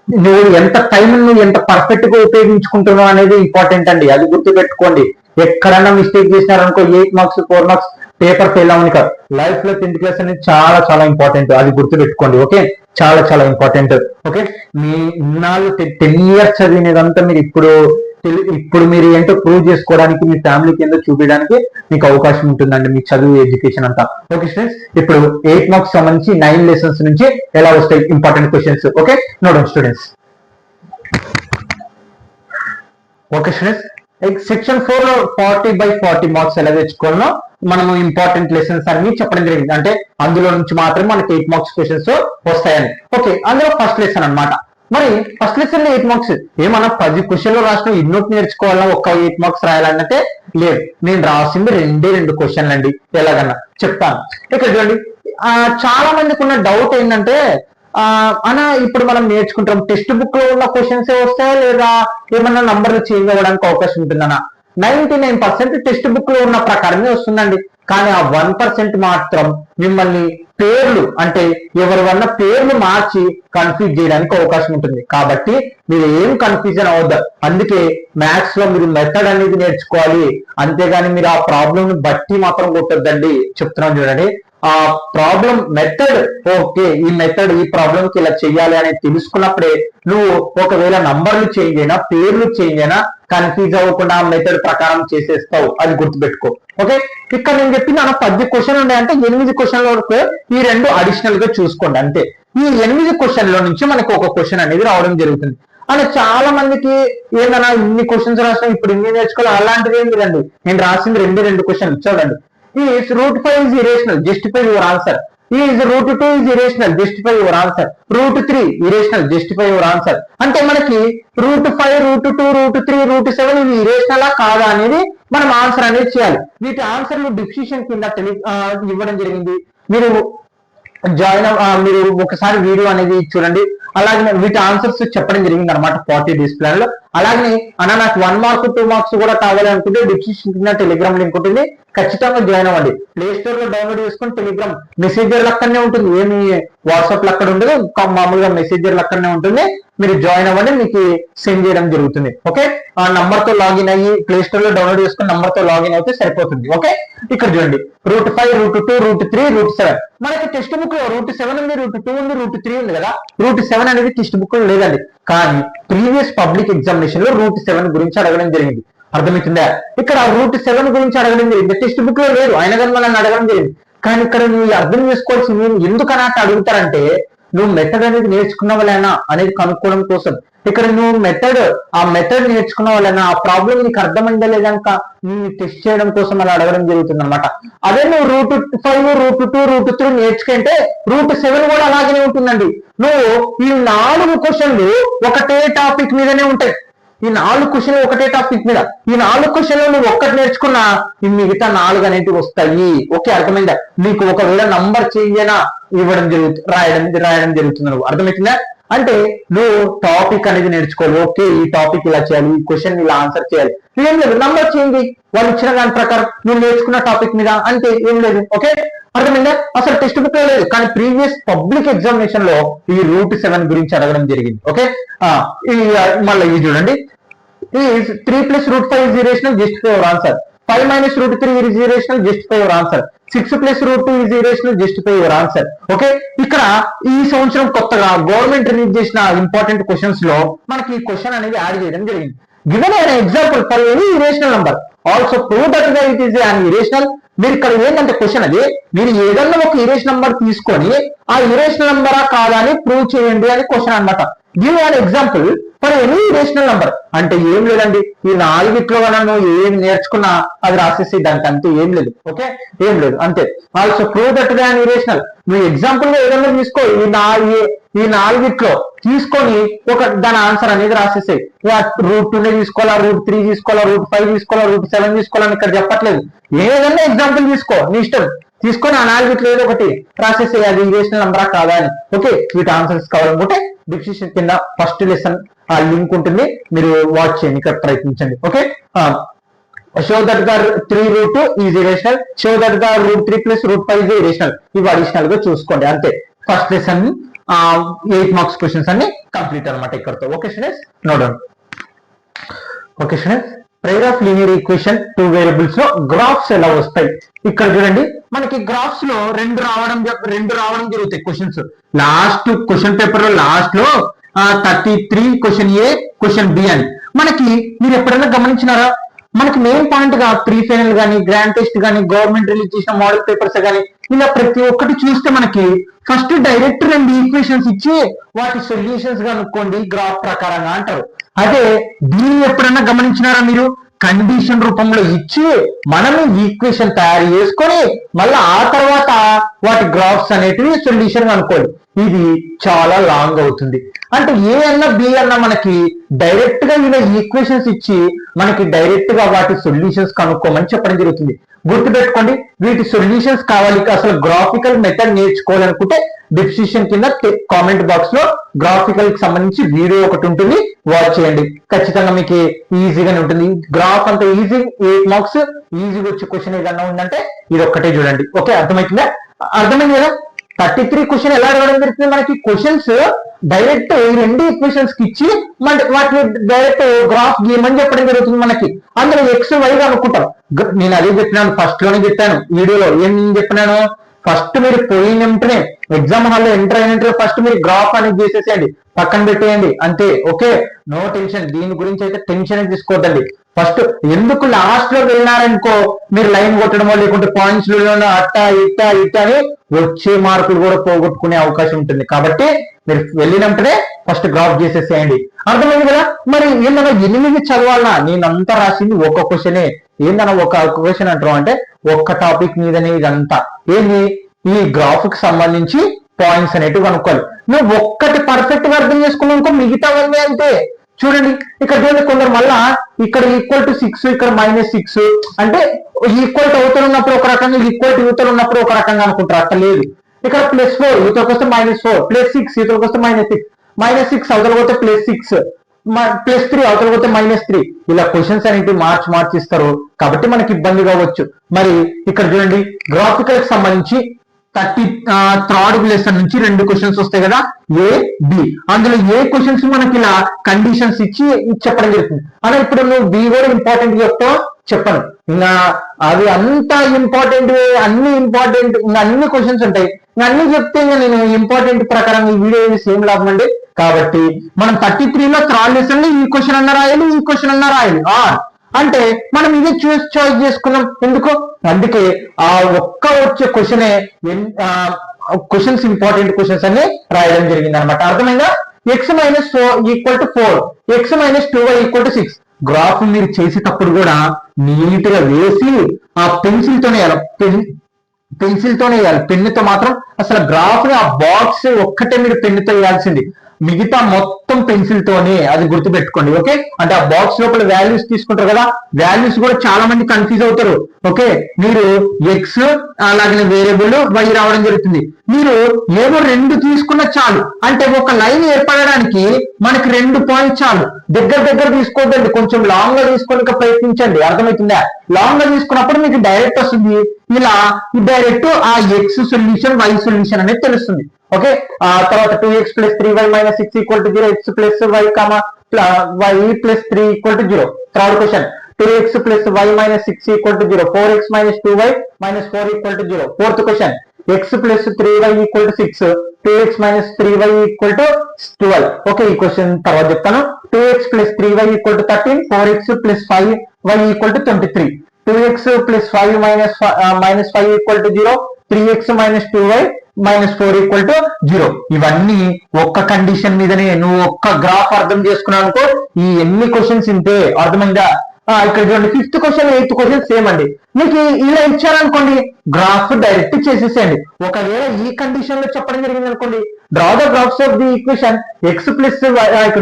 నువ్వు ఎంత టైం నువ్వు ఎంత పర్ఫెక్ట్ గా ఉపయోగించుకుంటున్నావు అనేది ఇంపార్టెంట్ అండి. అది గుర్తుపెట్టుకోండి. ఎక్కడన్నా మిస్టేక్ చేసినారనుకో 8 మార్క్స్ 4 మార్క్స్ పేపర్ ఫెయిల్ అవ్వని కాదు. లైఫ్ లో 10th క్లాస్ అనేది చాలా చాలా ఇంపార్టెంట్, అది గుర్తుపెట్టుకోండి. ఓకే, చాలా చాలా ఇంపార్టెంట్. ఓకే, మీ ఇన్నాళ్ళు 10 years చదివినదంతా మీరు ఇప్పుడు ఇప్పుడు మీరు ఏంటో ప్రూవ్ చేసుకోవడానికి మీ ఫ్యామిలీకి ఏంటో చూపించడానికి మీకు అవకాశం ఉంటుందండి మీ చదువు ఎడ్యుకేషన్ అంతా. ఓకే స్టూడెంట్స్, ఇప్పుడు 8 మార్క్స్ సంబంధించి 9 లెసన్స్ నుంచి ఎలా వస్తాయి important questions. Okay note students. Okay students, section 4 లో 40/40 మార్క్స్ ఎలా తెచ్చుకోవాలో మనము ఇంపార్టెంట్ లెసన్స్ అన్ని చెప్పడం జరిగింది. అంటే అందులో నుంచి మాత్రమే మనకి 8 మార్క్స్ క్వశ్చన్స్ వస్తాయని. ఓకే, అందులో ఫస్ట్ లెసన్ అన్నమాట. మరి ఫస్ట్ లెసన్ లో 8 మార్క్స్ ఏమన్నా 10 క్వశ్చన్లు రాసిన ఇన్నోటి నేర్చుకోవాలా ఒక్క 8 మార్క్స్ రాయాలన్నట్టే లేదు. నేను రాసింది 2 క్వశ్చన్లు అండి. ఎలాగన్నా చెప్తాను. ఇక్కడ చూడండి, చాలా మందికి ఉన్న డౌట్ ఏంటంటే అన్న ఇప్పుడు మనం నేర్చుకుంటాం టెక్స్ట్ బుక్ లో ఉన్న క్వశ్చన్స్ వస్తాయా లేదా ఏమన్నా నంబర్లు చేంజ్ అవ్వడానికి అవకాశం ఉంటుందన్న? 99% టెక్స్ట్ బుక్ లో ఉన్న ప్రకారమే వస్తుందండి. కానీ ఆ 1% మాత్రం మిమ్మల్ని పేర్లు అంటే ఎవరివన్నా పేర్లు మార్చి కన్ఫ్యూజ్ చేయడానికి అవకాశం ఉంటుంది. కాబట్టి మీరు ఏం కన్ఫ్యూజన్ అవ్వద్దు. అందుకే మ్యాథ్స్ లో మీరు మెథడ్ అనేది నేర్చుకోవాలి, అంతేగాని మీరు ఆ ప్రాబ్లం బట్టి మాత్రం కొట్టొద్దండి. చెప్తున్నాను చూడండి, ఆ ప్రాబ్లం మెథడ్, ఓకే ఈ మెథడ్ ఈ ప్రాబ్లం కి ఇలా చెయ్యాలి అనేది తెలుసుకున్నప్పుడే నువ్వు ఒకవేళ నంబర్లు చేంజ్ అయినా పేర్లు చేంజ్ అయినా కన్ఫ్యూజ్ అవ్వకుండా ఆ మెథడ్ ప్రకారం చేసేస్తావు. అది గుర్తుపెట్టుకో. ఓకే, ఇక్కడ నేను చెప్పిన 10 క్వశ్చన్లు ఉన్నాయంటే 8 క్వశ్చన్ల వరకు ఈ 2 అడిషనల్ గా చూసుకోండి అంతే. ఈ 8 క్వశ్చన్ల నుంచి మనకు ఒక క్వశ్చన్ అనేది రావడం జరుగుతుంది. అలా చాలా మందికి ఏందన్నా ఇన్ని క్వశ్చన్స్ రాసిన ఇప్పుడు ఇన్ని నేర్చుకోవాలి అలాంటిది ఏం లేదండి. నేను రాసింది 2 క్వశ్చన్లు చూడండి. Is root 5 is irrational, justify your answer. Is root 2 is irrational, justify your answer. Root 3 irrational, justify your answer. అంటే మనకి root 5, root 2, root 3, root 7 ఇవి ఇరేషనలా కాదా అనేది మనం ఆన్సర్ అనేది చేయాలి. వీటి ఆన్సర్లు డిస్క్రిప్షన్ కింద ఇవ్వడం జరిగింది. మీరు మీరు ఒకసారి వీడియో అనేది చూడండి. అలాగే వీటి ఆన్సర్స్ చెప్పడం జరిగింది అనమాట 40 డేస్ ప్లాన్ లో. అలాగే అన్న నాకు 1 మార్క్ 2 మార్క్స్ కూడా కావాలి అనుకుంటే డిస్క్రిప్షన్ కింద టెలిగ్రామ్ లింక్ ఉంటుంది, ఖచ్చితంగా జాయిన్ అవ్వండి. ప్లే స్టోర్ లో డౌన్లోడ్ చేసుకుని టెలిగ్రామ్ మెసేంజర్ అక్కడనే ఉంటుంది, ఏమి వాట్సాప్ లో అక్కడ ఉండదు, మామూలుగా మెసేంజర్ అక్కడనే ఉంటుంది. మీరు జాయిన్ అవ్వండి, మీకు సెండ్ చేయడం జరుగుతుంది. ఓకే, ఆ నంబర్ తో లాగిన్ అయ్యి ప్లే స్టోర్ లో డౌన్లోడ్ చేసుకుని నంబర్ తో లాగిన్ అయితే సరిపోతుంది. ఓకే, ఇక్కడ చూడండి root 5, root 2, root 3, root 7. మనకి టెక్స్ట్ బుక్ లో root 7 ఉంది, root 2 ఉంది, root 3 ఉంది కదా. root 7 అనేది టెక్స్ట్ బుక్ లో లేదండి. కానీ ప్రీవియస్ పబ్లిక్ ఎగ్జామినేషన్ లో root 7 గురించి అడగడం జరిగింది. అర్థమవుతుందా? ఇక్కడ root 7 గురించి అడగడం జరిగింది, టెక్స్ట్ బుక్ లో లేదు, అయినా కానీ మనల్ని అడగడం జరిగింది. కానీ ఇక్కడ నువ్వు అర్థం చేసుకోవాల్సింది ఎందుకు అన్నట్టు అడుగుతారంటే నువ్వు మెథడ్ అనేది నేర్చుకున్న వాళ్ళైనా అనేది కనుక్కోవడం కోసం. ఇక్కడ నువ్వు ఆ మెథడ్ నేర్చుకున్న వాళ్ళైనా ఆ ప్రాబ్లం నీకు అర్థమైందా లేదనక నువ్వు టెస్ట్ చేయడం కోసం అలా అడగడం జరుగుతుంది అనమాట. అదే నువ్వు root 5, root 2, root 3 నేర్చుకుంటే root 7 కూడా అలాగనే ఉంటుందండి. నువ్వు ఈ 4 క్వశ్చన్లు ఒకటే టాపిక్ మీదనే ఉంటాయి. ఈ 4 క్వశ్చన్లు ఒకటే టాపిక్ మీద. ఈ 4 క్వశ్చన్లు నువ్వు ఒక్కటి నేర్చుకున్నా ఈ మిగతా 4 అనేవి వస్తాయి. ఓకే, అర్థమైందా? నీకు ఒకవేళ నంబర్ చేంజ్ అయినా ఇవ్వడం జరుగుతుంది, రాయడం జరుగుతుంది. నువ్వు అర్థమవుతుందా? అంటే నువ్వు టాపిక్ అనేది నేర్చుకోవాలి. ఓకే, ఈ టాపిక్ ఇలా చేయాలి, ఈ క్వశ్చన్ ఇలా ఆన్సర్ చేయాలి, ఏం లేదు. నంబర్ చేంజ్ వాళ్ళు ఇచ్చిన దాని ప్రకారం నువ్వు నేర్చుకున్న టాపిక్ మీద అంతే, ఏం లేదు. ఓకే, అర్థమైందా? అసలు టెక్స్ట్ బుక్ లో లేదు, కానీ ప్రీవియస్ పబ్లిక్ ఎగ్జామినేషన్ లో ఈ root 7 గురించి అడగడం జరిగింది. ఓకే, మళ్ళీ ఇది చూడండి, 3 + root 5 is irrational, justify your answer. 5 - root 3 is irrational, justify your answer. 6 + root 2 is irrational, justify your answer. Okay, ఇక్కడ ఈ సంవత్సరం కొత్తగా గవర్నమెంట్ రిలీజ్ చేసిన ఇంపార్టెంట్ క్వశ్చన్స్ లో మనకి ఈ క్వశ్చన్ అనేది యాడ్ చేయడం జరిగింది. Given an example for any irrational number, also prove that it is an irrational. మీరు ఇక్కడ ఏంటంటే క్వశ్చన్ అది మీరు ఏదన్నా ఒక ఇరేషనల్ నంబర్ తీసుకొని ఆ ఇరేషనల్ నంబరా కాదా అని ప్రూవ్ చేయండి అని క్వశ్చన్ అనమాట. Give an example for any irrational number అంటే ఏం లేదండి, ఈ 4 మనం ఏం నేర్చుకున్నా అది రాసేసి దానికి అంతే, ఏం లేదు. ఓకే, ఏం లేదు అంతే. Also prove that they on irrational. నువ్వు ఎగ్జాంపుల్ గా ఏదన్నా తీసుకో, ఈ 4 తీసుకొని దాని ఆన్సర్ అనేది రాసేసాయి. root 2 తీసుకోవాలా, root 3 తీసుకోవాలా, root 5 తీసుకోవాలా, root 7 తీసుకోవాలని ఇక్కడ చెప్పట్లేదు. ఏదన్నా ఎగ్జాంపుల్ తీసుకో, నీ ఇష్టం, తీసుకొని ఆ 4 ఏదో ఒకటి రాసేసే అది ఇరేషనల్ నంబరా కాదా అని. ఓకే, వీటి ఆన్సర్స్ కావాలనుకుంటే డిస్క్రిప్షన్ కింద ఫస్ట్ లెసన్ ఆ లింక్ ఉంటుంది, మీరు వాచ్ చేయండి, ఇక్కడ ప్రయత్నించండి. Okay, show that the 3 root 2 is irrational, show that the root 3 + root 5 is irrational. ఇవి అడిషనల్ గా చూసుకోండి అంతే. ఫస్ట్ లెసన్ 8 మార్క్స్ క్వశ్చన్స్ అన్ని కంప్లీట్ అనమాట ఇక్కడతో. Okay students, note. Okay students, prayer of linear equation 2 variables లో గ్రాఫ్స్ ఎలా వస్తాయి ఇక్కడ చూడండి. మనకి గ్రాఫ్స్ లో రెండు రావడం జరుగుతాయి క్వశ్చన్స్. లాస్ట్ క్వశ్చన్ పేపర్ లో లాస్ట్ లో 33 క్వశ్చన్ ఏ, క్వశ్చన్ బి అని మనకి మీరు ఎప్పుడైనా గమనించినారా, మనకి మెయిన్ పాయింట్ గా ప్రీ ఫైనల్ కానీ, గ్రాండ్ టెస్ట్ కానీ, గవర్నమెంట్ రిలీజ్ చేసిన మోడల్ పేపర్స్ కానీ, ఇలా ప్రతి ఒక్కటి చూస్తే మనకి ఫస్ట్ డైరెక్ట్ 2 ఈక్వేషన్స్ ఇచ్చి వాటి సొల్యూషన్స్ కనుక్కోండి గ్రాఫ్ ప్రకారంగా అంటారు. అదే దీన్ని ఎప్పుడైనా గమనించినారా మీరు, కండిషన్ రూపంలో ఇచ్చి మనము ఈక్వేషన్ తయారు చేసుకొని మళ్ళీ ఆ తర్వాత వాటి గ్రాఫ్స్ అనేటివి సొల్యూషన్ అనుకోండి. ఇది చాలా లాంగ్ అవుతుంది. అంటే ఏ అన్నా బి అన్నా మనకి డైరెక్ట్ గా ఇలా ఈక్వేషన్స్ ఇచ్చి మనకి డైరెక్ట్ గా వాటి సొల్యూషన్స్ కనుక్కోమని చెప్పడం జరుగుతుంది. గుర్తుపెట్టుకోండి, వీటి సొల్యూషన్స్ కావాలి, అసలు గ్రాఫికల్ మెథడ్ నేర్చుకోవాలనుకుంటే డిస్క్రిప్షన్ కింద కామెంట్ బాక్స్ లో గ్రాఫికల్ కి సంబంధించి వీడియో ఒకటి ఉంటుంది, వాచ్ చేయండి. ఖచ్చితంగా మీకు ఈజీగానే ఉంటుంది. గ్రాఫ్ అంత ఈజీ, 8 మార్క్స్ ఈజీగా వచ్చే క్వశ్చన్ ఏదన్నా ఉందంటే ఇది ఒక్కటే చూడండి. ఓకే, అర్థమవుతుందా? అర్థమైంది కదా. 33 క్వశ్చన్ ఎలా అడగడం జరుగుతుంది, మనకి క్వశ్చన్స్ డైరెక్ట్ 2 ఈక్వేషన్స్ కి ఇచ్చి వాటిని డైరెక్ట్ గ్రాఫ్ గీయమని చెప్పడం జరుగుతుంది. మనకి అందులో ఎక్స్ వై అనుకుంటాం. నేను అదే చెప్పినాను, ఫస్ట్ లోనే చెప్పాను వీడియోలో. ఏం చెప్పినాను, ఫస్ట్ మీరు పోయిన వెంటనే ఎగ్జామ్ హాల్లో ఎంటర్ అయిన ఫస్ట్ మీరు గ్రాఫ్ అనేది చేసేసేయండి, పక్కన పెట్టేయండి అంతే. ఓకే, నో టెన్షన్, దీని గురించి అయితే టెన్షన్ తీసుకోవద్దండి. ఫస్ట్ ఎందుకు లాస్ట్ లో వెళ్ళినారనుకో మీరు లైన్ కొట్టడమో లేకుంటే పాయింట్స్ అట్టా ఇట్టా ఇట్టా అని వచ్చే మార్కులు కూడా పోగొట్టుకునే అవకాశం ఉంటుంది. కాబట్టి మీరు వెళ్ళినప్పుడే ఫస్ట్ గ్రాఫ్ చేసేసేయండి. అర్థమైంది కదా. మరి ఏందన్నా 8 చదవాలన్నా, నేనంతా రాసింది ఒక క్వశ్చనే. ఏందన్నా ఒక క్వశ్చన్ అంటారు అంటే ఒక్క టాపిక్ మీదనే ఇదంతా. ఏంది, ఈ గ్రాఫ్ కి సంబంధించి పాయింట్స్ అనేటివి కనుక్కోవాలి. నువ్వు ఒక్కటి పర్ఫెక్ట్ గా అర్థం చేసుకున్నావు, మిగతావన్నీ అంతే. చూడండి ఇక్కడ చూడండి, కొందరు మళ్ళా ఇక్కడ =6 ఇక్కడ -6 అంటే ఈక్వల్ టు అవుతూ ఉన్నప్పుడు ఒక రకంగా, ఈక్వల్ టు యూతలు ఉన్నప్పుడు ఒక రకంగా అనుకుంటారు. అట్లా లేదు. ఇక్కడ +4 యూతలకు వస్తే -4, +6 యూతలకు వస్తే -6, -6 అవతలకు వస్తే +6, +3 అవతలకు వస్తే -3. ఇలా క్వశ్చన్స్ అనేవి మార్చి ఇస్తారు. కాబట్టి మనకి ఇబ్బంది కావచ్చు. మరి ఇక్కడ చూడండి, గ్రాఫికల్ కి సంబంధించి 33rd లెసన్ నుంచి 2 క్వశ్చన్స్ వస్తాయి కదా, ఏ బి. అందులో ఏ క్వశ్చన్స్ మనకి ఇలా కండిషన్స్ ఇచ్చి చెప్పడం జరుగుతుంది. అలా ఇప్పుడు నువ్వు బి కూడా ఇంపార్టెంట్ చెప్తావు చెప్పను, ఇంకా అవి అంతా ఇంపార్టెంట్, అన్ని ఇంపార్టెంట్, ఇంకా అన్ని క్వశ్చన్స్ ఉంటాయి. ఇంకా అన్ని చెప్తే ఇంకా నేను ఇంపార్టెంట్ ప్రకారం ఈ వీడియో సేమ్ లాభం అండి. కాబట్టి మనం 33లో 3rd లెసన్ లో ఈ క్వశ్చన్ అన్నా రాయాలి, ఈ క్వశ్చన్ అన్నా రాయాలి. అంటే మనం ఇదే చాయిస్ చేసుకున్నాం. ఎందుకు, అందుకే ఆ ఒక్క వచ్చే క్వశ్చనే క్వశ్చన్స్ ఇంపార్టెంట్ క్వశ్చన్స్ అన్ని రాయడం జరిగింది అనమాట. అర్థమైందా. x - 4 = 4, x - 2y = 6. గ్రాఫ్ మీరు చేసేటప్పుడు కూడా నీట్ గా వేసి ఆ పెన్సిల్ తోనే వేయాలి. పెన్నుతో మాత్రం అసలు గ్రాఫ్ ఆ బాక్స్ ఒక్కటే మీరు పెన్నుతో వేయాల్సింది, మిగతా మొత్తం పెన్సిల్ తోనే. అది గుర్తుపెట్టుకోండి. ఓకే, అంటే ఆ బాక్స్ లోపల వాల్యూస్ తీసుకుంటారు కదా, వాల్యూస్ కూడా చాలా మంది కన్ఫ్యూజ్ అవుతారు. ఓకే, మీరు ఎక్స్ అలాగే వేరియబుల్ వై రావడం జరుగుతుంది. మీరు ఏదో 2 తీసుకున్న చాలు, అంటే ఒక లైన్ ఏర్పడడానికి మనకి 2 పాయింట్స్ చాలు. దగ్గర తీసుకోవద్దండి, కొంచెం లాంగ్ గా తీసుకోవడానికి ప్రయత్నించండి. అర్థమవుతుందా. లాంగ్ గా తీసుకున్నప్పుడు మీకు డైరెక్ట్ వస్తుంది. ఇలా డైరెక్ట్ ఆ ఎక్స్ సొల్యూషన్ వై సొల్యూషన్ అనేది తెలుస్తుంది. ఓకే, తర్వాత 2x + 3y - 6 = 0, x + y, y + 3 = 0. Third question 2x + y - 6 = 0, 4x - 2y - 4 = 0. Fourth question x + 3y = 6, 2x - 3y = 12. Okay, ఈ క్వశ్చన్ తర్వాత చెప్తాను. 2x + 3y = 13, 4x + 5y = 23, 2x + 5 - 5 = 0, 3x - 2y - 4 = 0. ఇవన్నీ ఒక్క condition మీదనే. నువ్వు ఒక్క గ్రాఫ్ అర్థం చేసుకున్నావు అనుకో, ఈ ఎన్ని క్వశ్చన్స్ ఇంతే. అర్థమైందా. ఇక్కడ చూడండి, 5th question 8th question same అండి. మీకు ఇలా ఇచ్చారనుకోండి, గ్రాఫ్ డైరెక్ట్ చేసేసేయండి. ఒకవేళ ఈ కండిషన్ లో చెప్పడం జరిగింది అనుకోండి, draw the graphs of the equation x + y x -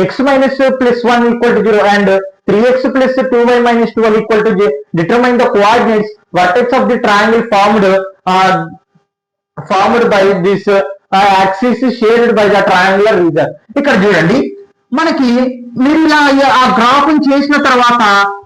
+1 = 0 and 3x + 2y - 12 = 0. Determine the coordinates vertex of the triangle formed by this axis shared by the triangular region. ఇక్కడ చూడండి, మనకి మీరు ఇలా ఆ గ్రాఫ్ చేసిన తర్వాత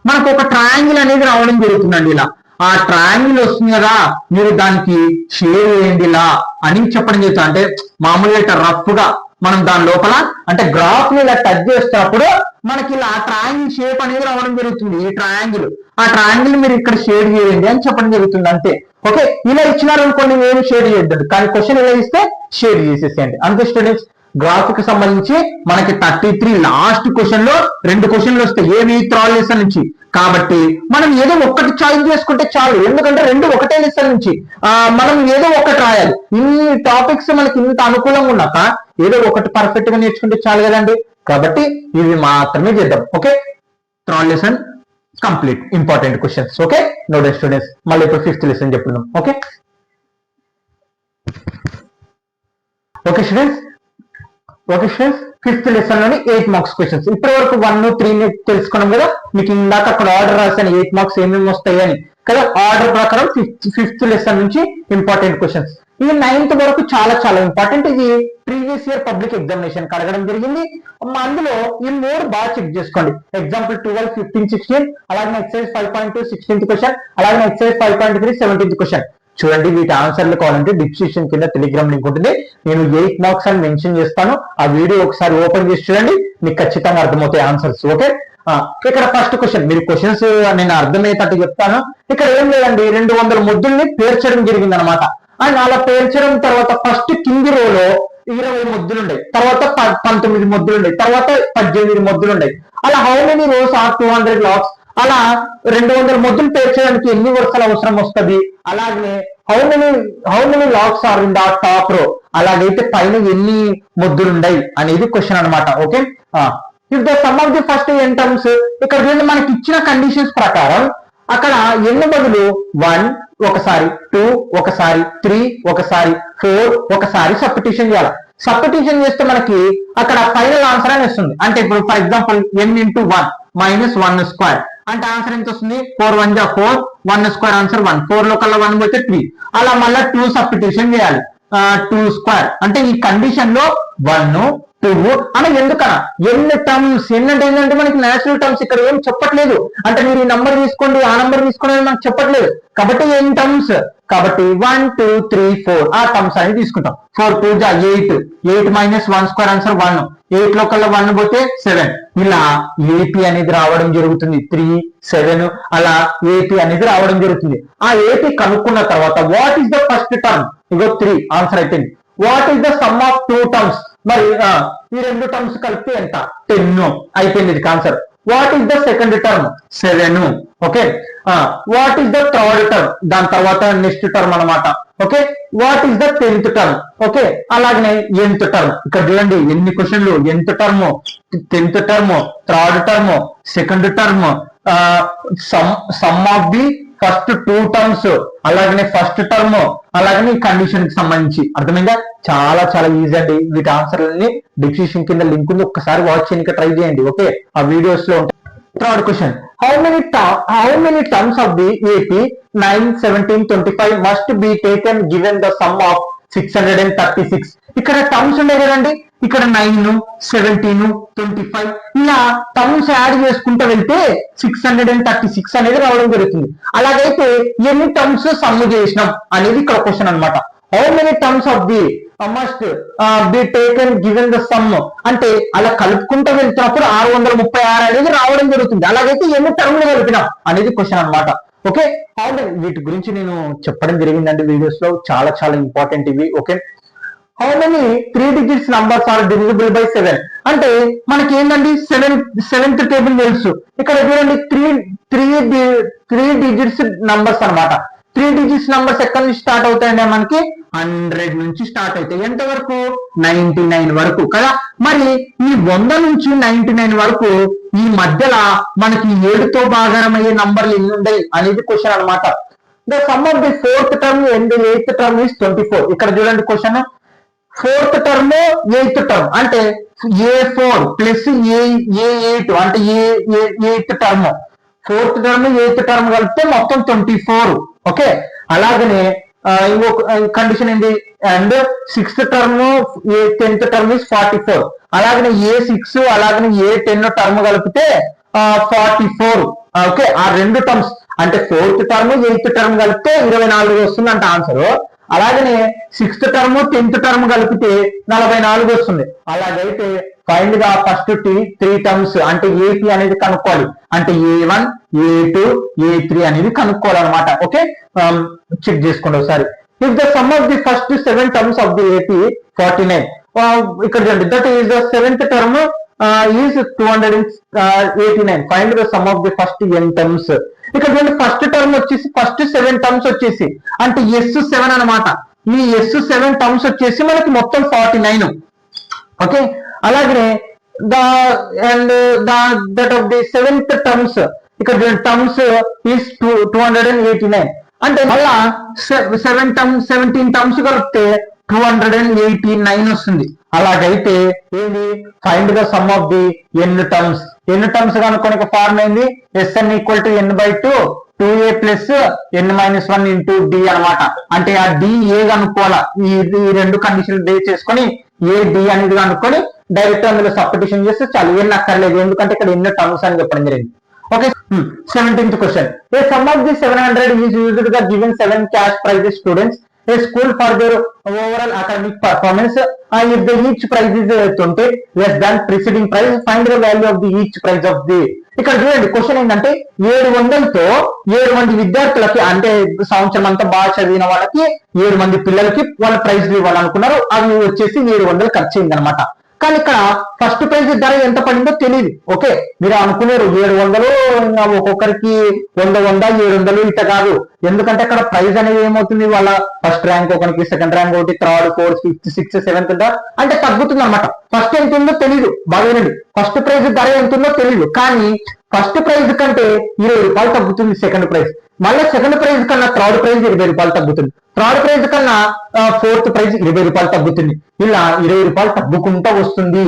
మనకు ఒక ట్రయాంగిల్ అనేది రావడం జరుగుతుందండి. ఇలా ఆ ట్రయాంగిల్ వస్తుంది కదా, మీరు దానికి షేర్ చేయండి ఇలా అని చెప్పడం జరుగుతుంది. అంటే మామూలుగా ఇట్లా రఫ్ గా మనం దాని లోపల అంటే గ్రాఫ్ ని ఇలా టచ్ చేస్తున్నప్పుడు మనకి ఇలా ట్రయాంగిల్ షేప్ అనేది రావడం జరుగుతుంది. ఈ ట్రయాంగిల్, ఆ ట్రయాంగిల్ మీరు ఇక్కడ షేడ్ చేయండి అని చెప్పడం జరుగుతుంది అంతే. ఓకే, ఇలా ఇచ్చినారు అనుకోండి, నేను షేడ్ చేయొద్దు, కానీ క్వశ్చన్ ఇలా ఇస్తే షేడ్ చేసేసేయండి అంతే స్టూడెంట్స్. గ్రాఫ్ కి సంబంధించి మనకి 33 లాస్ట్ క్వశ్చన్ లో 2 క్వశ్చన్లు వస్తాయి ఏవి థర్డ్ లెసన్ నుంచి. కాబట్టి మనం ఏదో ఒక్కటి చాయిస్ చేసుకుంటే చాలు, ఎందుకంటే 2 ఒకటే లెసన్ నుంచి. మనం ఏదో ఒకటి రాయాలి. ఇన్ని టాపిక్స్ మనకి ఇంత అనుకూలంగా ఉన్నాక ఏదో ఒకటి పర్ఫెక్ట్ గా నేర్చుకుంటే చాలు కదండి. కాబట్టి ఇవి మాత్రమే చేద్దాం. Okay, third lesson complete, important questions. Okay, note students, మళ్ళీ ఇప్పుడు 5th లెసన్ చెప్పుకుందాం. ఓకే స్టూడెంట్స్, 5th లెసన్ లోని 8 మార్క్స్ క్వశ్చన్స్. ఇప్పటి వరకు 1, 3 తెలుసుకున్నాం కదా. మీకు ఇందాక అక్కడ ఆర్డర్ రాశాను 8 మార్క్స్ ఏమేమి వస్తాయి అని కదా. ఆర్డర్ ప్రకారం 5th లెసన్ నుంచి ఇంపార్టెంట్ క్వశ్చన్స్. ఈ 9th వరకు చాలా చాలా ఇంపార్టెంట్. ఇది ప్రీవియస్ ఇయర్ పబ్లిక్ ఎగ్జామినేషన్ అడగడం జరిగింది. అందులో ఈ 3 బాగా చెక్ చేసుకోండి. ఎగ్జాంపుల్ 12, 15, 16, అలాగే ఎక్సైజ్ 5.2 16th క్వశ్చన్, అలాగే ఎక్సైజ్ 5.3 17th క్వశ్చన్. చూడండి, వీటి ఆన్సర్లు కావాలంటే డిస్క్రిప్షన్ కింద టెలిగ్రామ్ లింక్ ఉంటుంది. నేను 8 మార్క్స్ అని మెన్షన్ చేస్తాను. ఆ వీడియో ఒకసారి ఓపెన్ చేసి చూడండి, మీకు ఖచ్చితంగా అర్థమవుతాయి ఆన్సర్స్. ఓకే, ఇక్కడ ఫస్ట్ క్వశ్చన్, మీరు క్వశ్చన్స్ నేను అర్థమయ్యేటట్టు చెప్తాను. ఇక్కడ ఏం లేదండి, 200 ముద్దుల్ని పేర్చడం జరిగింది అనమాట. అండ్ అలా పేర్చడం తర్వాత ఫస్ట్ కింది రోలో 20 ముద్దులు ఉన్నాయి, తర్వాత 19 ముద్దులు ఉన్నాయి, తర్వాత 18 ముద్దులు ఉన్నాయి. అలా how many rows are 200 logs. అలా 200 ముద్దులు పేర్చడానికి ఎన్ని వరుసలు అవసరం వస్తుంది. అలాగే how many logs are in the top row. అలాగైతే పైన ఎన్ని ముద్దులు ఉన్నాయి అనేది క్వశ్చన్ అనమాట. Okay, if the sum of the first n terms. ఇక్కడ చూడండి, మనకి ఇచ్చిన కండిషన్స్ ప్రకారం అక్కడ ఎన్ని బదులు 1 ఒకసారి, 2 ఒకసారి, 3 ఒకసారి, 4 ఒకసారి సబ్స్టిట్యూషన్ చేయాలి. సబ్స్టిట్యూషన్ చేస్తే మనకి అక్కడ ఫైనల్ ఆన్సర్ అని వస్తుంది. అంటే ఇప్పుడు for example n × 1 minus 1 square అంటే ఆన్సర్ ఎంత వస్తుంది? 4 1 = 4, 1 స్క్వేర్ ఆన్సర్ 1, 4 లో కల్లా 1 పోతే 3. అలా మళ్ళీ 2 సబ్స్టిట్యూషన్ చేయాలి. 2 స్క్వేర్ అంటే ఈ కండిషన్ లో 1 2 అని ఎందుకన్నా ఎన్ని టర్మ్స్, ఎన్నంటే ఏంటంటే మనకి నేచురల్ టర్మ్స్ ఇక్కడ ఏం చెప్పట్లేదు. అంటే మీరు ఈ నంబర్ తీసుకోండి, ఆ నంబర్ తీసుకోండి అని మనకు చెప్పట్లేదు. కాబట్టి ఎన్ టర్మ్స్, కాబట్టి 1 2 3 4 ఆ టర్మ్స్ అని తీసుకుంటాం. 4 2 = 8 మైనస్ 1 స్క్వేర్ ఆన్సర్ 1, 8 లో కల్లా 1 పోతే 7. ఇలా ఏపీ అనేది రావడం జరుగుతుంది. 3 7 అలా ఏపీ అనేది రావడం జరుగుతుంది. ఆ ఏపీ కనుక్కున్న తర్వాత what is the first term? ఇగో 3 ఆన్సర్ అయిపోయింది. What is the sum of 2 terms? మరి ఈ 2 టర్మ్స్ కలిపితే ఎంత? 10 అయిపోయింది ఇది answer. What is the second term? 7. Okay, what is the third term? దాని తర్వాత నెక్స్ట్ టర్మ్ అనమాట. Okay, what is the 10th term? Okay, అలాగనే nth టర్మ్. ఇక్కడ చూడండి ఎన్ని క్వశ్చన్లు. nth term, 10th term, third term, second term, some of the first 2 terms, అలాగనే first term, అలాగనే కండిషన్ కి సంబంధించి. అర్థమైందా? చాలా చాలా ఈజీ అండి. వీటి ఆన్సర్లన్నీ డిస్క్రిప్షన్ కింద లింక్ ఉంది, ఒక్కసారి వాచ్ చేయడానికి ట్రై చేయండి. ఓకే, ఆ వీడియోస్ లో ఉంటాయి. Third question, how many terms of the AP 9 17 25 must be taken given the sum of 636. ఇక్కడ టర్మ్స్ ఉండే కదండి, ఇక్కడ 9 17 25 ఇలా టర్మ్స్ యాడ్ చేసుకుంటూ వెళ్తే 636 అనేది రావడం జరుగుతుంది. అలాగైతే ఎన్ని టర్మ్స్ సమ్ చేసినాం అనేది ఇక్కడ క్వశ్చన్ అనమాట. How many terms of the must be taken given the sum అంటే అలా కలుపుకుంటూ వెళ్తున్నప్పుడు 636 అనేది రావడం జరుగుతుంది. అలాగైతే ఎన్ని టర్మ్లు కలిపినాం అనేది క్వశ్చన్ అనమాట. ఓకే, వీటి గురించి నేను చెప్పడం జరిగిందండి వీడియోస్ లో, చాలా చాలా ఇంపార్టెంట్ ఇవి. Okay, how many 3 digits numbers are divisible by 7 అంటే మనకి ఏంటండి 7th టేబుల్ తెలుసు. ఇక్కడ చూడండి 3 digits నంబర్స్ అనమాట. 3 digits నంబర్స్ ఎక్కడి నుంచి స్టార్ట్ అవుతాయంటే మనకి 100 నుంచి స్టార్ట్ అవుతాయి. ఎంత వరకు? 99 వరకు కదా. మరి ఈ 100 నుంచి 99 వరకు ఈ మధ్యలో మనకి 7తో భాగం అయ్యే నంబర్లు ఎన్ని ఉన్నాయి అనేది క్వశ్చన్ అనమాట. The sum of the 4th term and the 8th term is 24. ఇక్కడ చూడండి question, 4th term 8th term అంటే A4 ప్లస్ A8 అంటే A8th term. 4th term 8th term కలిపితే మొత్తం 24. ఓకే, అలాగనే ఇంకొక కండిషన్ ఏంటి? And 6th term 10th term is 44. అలాగనే A6 అలాగనే A10 టర్మ్ కలిపితే 44. ఓకే, ఆ 2 టర్మ్స్ అంటే 4th టర్మ్ 8th టర్మ్ కలిపితే 24 వస్తుంది అంటే ఆన్సర్. అలాగనే 6th టర్మ్ 10th టర్మ్ కలిపితే 44 వస్తుంది. అలాగైతే ఫైండ్ ద ఫస్ట్ 3 టర్మ్స్ అంటే ఏపీ అనేది కనుక్కోవాలి. అంటే A1 A2 A3 అనేది కనుక్కోవాలన్నమాట. ఓకే, చెక్ చేసుకోండి ఒకసారి. If the sum of the first 7 terms of the AP 49 ఇక్కడ చూడండి that is the seventh term is 289. Find the sum of the first n terms. ఇక్కడ చూడండి ఫస్ట్ టర్మ్ వచ్చేసి first 7 terms వచ్చేసి అంటే S7 అనమాట. ఈ S7 టర్మ్స్ వచ్చేసి మనకి మొత్తం 49. ఓకే, అలాగే that of the seventh terms ఇక్కడ టర్మ్స్ ఈస్ 289 అంటే మళ్ళా 17 టర్మ్స్ కలిపితే 289 వస్తుంది. అలాగైతే ఏంది find the sum of the n terms కనుక్కోనికి ఫార్మ్ ఏంది Sn = n/2 2a plus n-1 into d అనమాట. అంటే ఆ d ఏ కనుక్కోవాలా, ఈ రెండు కండిషన్ బేస్ చేసుకొని ఏ d అనేది కనుక్కొని డైరెక్ట్ అందులో సబ్స్టిట్యూషన్ చేస్తే చాలు, ఏం అక్కర్లేదు, ఎందుకంటే ఇక్కడ ఎన్ని టర్మ్స్ అని చెప్పడం జరిగింది. Okay, 17th question. A sum of the 700 is used గా given 7 cash prizes students a school for their overall academic performance. If the each prize is 20 less than preceding prize, find the value of the each prize of the. ఇక్కడ చూడండి question ఏంటంటే 700తో 7 మంది విద్యార్థులకి అంటే సంవత్సరం అంతా బాగా చదివిన వాళ్ళకి 7 మంది పిల్లలకి వాళ్ళ ప్రైజ్లు ఇవ్వాలనుకున్నారు. అవి వచ్చేసి 700 ఖర్చు అయింది అనమాట. కానీ ఇక్కడ ఫస్ట్ ప్రైజ్ ధర ఎంత పడిందో తెలియదు. ఓకే, మీరు అనుకున్నారు 700, ఒక్కొక్కరికి 100 700 ఇట కాదు, ఎందుకంటే అక్కడ ప్రైజ్ అనేది ఏమవుతుంది, వాళ్ళ ఫస్ట్ ర్యాంక్ ఒకరికి, సెకండ్ ర్యాంక్ ఒకటి, third, fourth, fifth, sixth, seventh అంటే తగ్గుతుంది అనమాట. ఫస్ట్ ఎంత ఉందో తెలియదు, బాగా ఫస్ట్ ప్రైజ్ ధర ఎంత ఉందో తెలియదు, కానీ ఫస్ట్ ప్రైజ్ కంటే 20 రూపాయలు తగ్గుతుంది సెకండ్ ప్రైజ్. మళ్ళీ సెకండ్ ప్రైజ్ కన్నా థర్డ్ ప్రైజ్ 20 రూపాయలు తగ్గుతుంది, థర్డ్ ప్రైజ్ కన్నా ఫోర్త్ ప్రైజ్ 20 రూపాయలు తగ్గుతుంది. ఇలా 20 రూపాయలు తగ్గుకుంటూ వస్తుంది.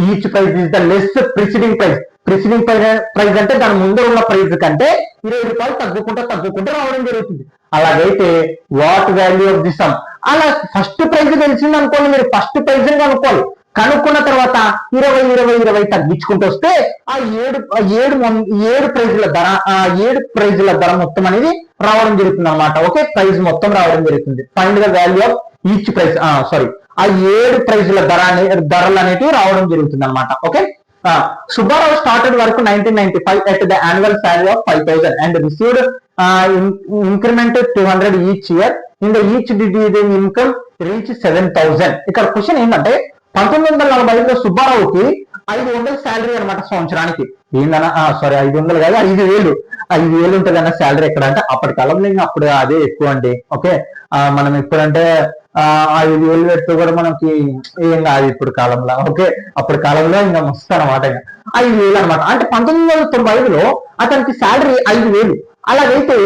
Each prize is the less preceding prize. Preceding prize అంటే దాని ముందు ఉన్న ప్రైజ్ కంటే 20 రూపాయలు తగ్గుకుంటూ రావడం జరుగుతుంది. అలాగైతే what value of the some, అలా ఫస్ట్ ప్రైజ్ తెలిసింది అనుకోండి, మీరు ఫస్ట్ ప్రైజ్ కనుక్కోవాలి. కనుక్కున్న తర్వాత 20 తగ్గించుకుంటూ వస్తే ఆ ఏడు ప్రైజ్ల ధర మొత్తం అనేది రావడం జరుగుతుంది అనమాట. ఓకే, ప్రైజ్ మొత్తం రావడం జరుగుతుంది. Find the value of each prize, ఆ 7 ప్రైజ్ల ధరలు అనేటివి రావడం జరుగుతుంది అనమాట. Okay, Subbarao started work 1995 at the annual salary of 5,000 and received increment 200 each year. In the each did the income reach 7,000. ఇక్కడ క్వశ్చన్ ఏంటంటే 1945లో సుబ్బారావుకి 500 శాలరీ అనమాట సంవత్సరానికి. ఏందన్నా 500 కాదు, 5,000 ఉంటుంది అన్న శాలరీ. ఎక్కడ అంటే అప్పటి కాలంలో ఇంకా అప్పుడు అదే ఎక్కువ అండి. ఓకే, మనం ఇప్పుడంటే 5,000 పెడితే కూడా మనకి ఏం కాదు ఇప్పుడు కాలంలో. ఓకే, అప్పటి కాలంలో ఇంకా మస్తు అనమాట, 5,000 అనమాట. అంటే 1995లో అతనికి శాలరీ 5,000. అలాగైతే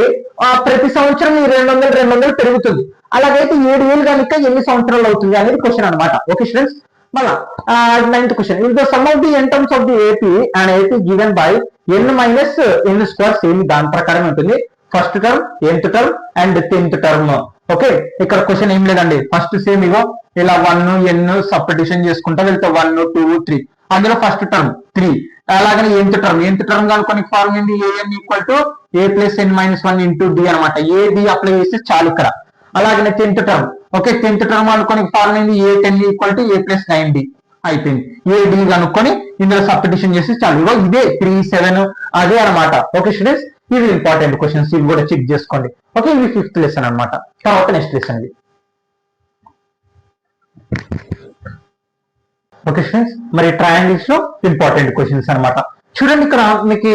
ప్రతి సంవత్సరం 200 పెరుగుతుంది. అలాగైతే 7,000 కనుక ఎన్ని సంవత్సరాలు అవుతుంది అనేది క్వశ్చన్ అనమాట. ఓకే స్టూడెంట్స్, మళ్ళా 9th question. If the sum of the n terms of the AP and AP given by n minus n square same దాని ప్రకారం ఉంటుంది. First term, nth term and 10th term. Okay, ఇక్కడ question ఏం లేదండి, first same ఇగో ఇలా 1 n substitution చేసుకుంటా వెళ్తే 1 2 3, అందులో ఫస్ట్ టర్మ్ 3. అలాగనే nth టర్మ్ కనుకొని ఫార్మ్ ఏంది, an = a plus n-1 into d అనమాట. ఏ d అప్లై చేస్తే చాలు ఇక్కడ. అలాగనే 10th term. Okay, 10th term అనుకొని ఫార్మ్ ఏంది, a10 = a ప్లస్ 9d అయిపోయింది. ఏ d కనుక్కొని ఇందులో సబ్స్టిట్యూషన్ చేస్తే చాలు. ఇదే 3 7 అదే అనమాట. ఓకే స్టూడెంట్స్, ఇవి ఇంపార్టెంట్ క్వశ్చన్స్, ఇవి కూడా చెక్ చేసుకోండి. ఓకే, ఇవి 5th లెసన్ అనమాట. తర్వాత నెక్స్ట్ లెసన్ ఇది. ఓకే స్టూడెంట్స్, మరి ట్రయాంగిల్స్ లో ఇంపార్టెంట్ క్వశ్చన్స్ అనమాట. చూడండి ఇక్కడ మీకు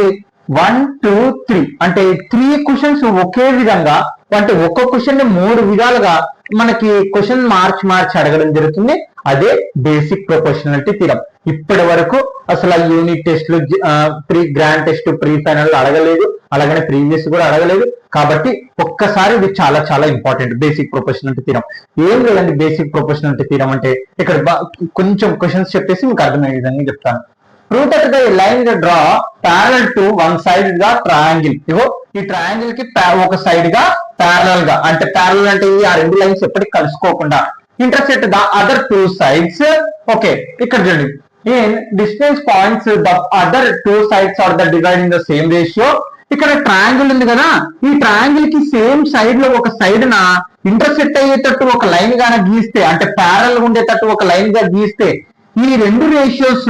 1 2 3 అంటే 3 క్వశ్చన్స్ ఒకే విధంగా, అంటే ఒక్క క్వశ్చన్ 3 విధాలుగా మనకి క్వశ్చన్ మార్చి అడగడం జరుగుతుంది. అదే బేసిక్ ప్రొపోర్షనాలిటీ థీరం. ఇప్పటి వరకు అసలు యూనిట్ టెస్ట్లు, pre grand test, pre final అడగలేదు, అలాగనే ప్రీవియస్ కూడా అడగలేదు. కాబట్టి ఒక్కసారి ఇది చాలా చాలా ఇంపార్టెంట్, బేసిక్ ప్రొపోర్షనాలిటీ థీరం. ఏం లేదండి బేసిక్ ప్రొపోర్షనాలిటీ థీరం అంటే, ఇక్కడ కొంచెం క్వశ్చన్స్ చెప్పేసి మీకు అర్థమయ్యే విధంగా చెప్తాను. Prove that the line draw parallel to one side గా ట్రయాంగిల్. ఇగో ఈ ట్రయాంగిల్ కి ఒక సైడ్ గా ప్యారల్ గా, అంటే ప్యారల్ అంటే ఆ రెండు లైన్స్ ఎప్పటికి కలుసుకోకుండా, intersect the other 2 sides. Okay, ఇక్కడ చూడండి, in distance points the other 2 sides are the dividing the same ratio. ఇక్కడ ట్రయాంగిల్ ఉంది కదా, ఈ ట్రయాంగిల్ కి సేమ్ సైడ్ లో ఒక సైడ్ నా ఇంటర్సెక్ట్ అయ్యేటట్టు ఒక లైన్ గాన గీస్తే, అంటే ప్యారల్ ఉండేటట్టు ఒక లైన్ గా గీస్తే ఈ రెండు రేషియోస్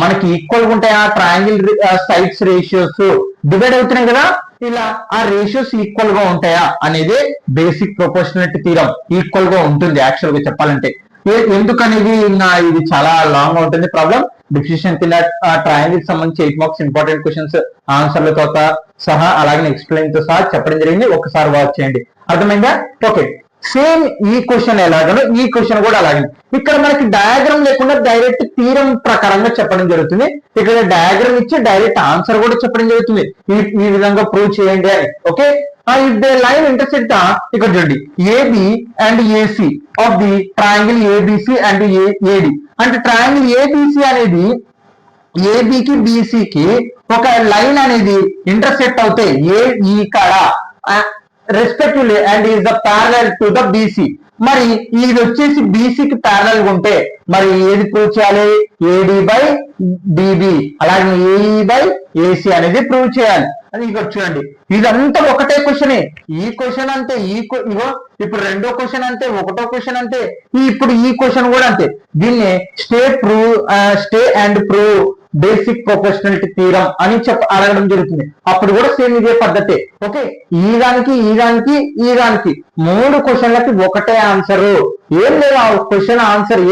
మనకి ఈక్వల్ గా ఉంటాయి. ఆ ట్రయాంగిల్ సైడ్స్ రేషియోస్ డివైడ్ అవుతున్నాయి కదా, ఇలా ఆ రేషియోస్ ఈక్వల్ గా ఉంటాయా అనేది బేసిక్ ప్రొపోర్షనాలిటీ థీరం. ఈక్వల్ గా ఉంటుంది యాక్చువల్ గా చెప్పాలంటే. ఎందుకనేది ఇంకా ఇది చాలా లాంగ్ ఉంటుంది ప్రాబ్లం. డిఫిషన్ కింద ట్రయాంగిల్ సంబంధించి 8 మార్క్స్ ఇంపార్టెంట్ క్వశ్చన్స్ ఆన్సర్లతో సహా అలాగే ఎక్స్ప్లెయిన్ తో సహా చెప్పడం జరిగింది. ఒకసారి వాచ్ చేయండి, అర్థమైందా? ఓకే, సేమ్ ఈ క్వశ్చన్ ఎలాగనో ఈ క్వశ్చన్ కూడా అలాగే. ఇక్కడ మనకి డయాగ్రామ్ లేకుండా డైరెక్ట్ థీరం ప్రకారంగా చెప్పడం జరుగుతుంది. ఇక్కడ డయాగ్రామ్ ఇచ్చి డైరెక్ట్ ఆన్సర్ కూడా చెప్పడం జరుగుతుంది, ఈ విధంగా ప్రూవ్ చేయండి అని. Okay, if the line intersect ఇక్కడ చూడండి AB and AC of the triangle ABC and AD అంటే ట్రయాంగిల్ ఏబిసి అనేది ఏబికి బిసికి ఒక లైన్ అనేది ఇంటర్సెక్ట్ అవుతాయి ఇక్కడ respectively and is the parallel to the BC. మరి ఇది వచ్చేసి బీసీకి ప్యారలల్ గా ఉంటే మరి ఏది ప్రూవ్ చేయాలి? ఏడి బై డిబి అలాగే ఏఈ బై ఏసీ అనేది ప్రూవ్ చేయాలి. అది ఇక్కడ చూడండి, ఇదంతా ఒకటే క్వశ్చనే. ఈ క్వశ్చన్ అంతే, ఇగో ఇప్పుడు రెండో క్వశ్చన్ అంతే, ఒకటో క్వశ్చన్ అంతే, ఇప్పుడు ఈ క్వశ్చన్ కూడా అంతే. దీన్ని stay and prove basic proportionality theorem అని అడగడం జరుగుతుంది. అప్పుడు కూడా సేమ్ ఇదే పద్ధతి. ఓకే, ఈ దానికి మూడు క్వశ్చన్లకి ఒకటే ఆన్సర్. ఏం లేదు, ఆ క్వశ్చన్ ఆన్సర్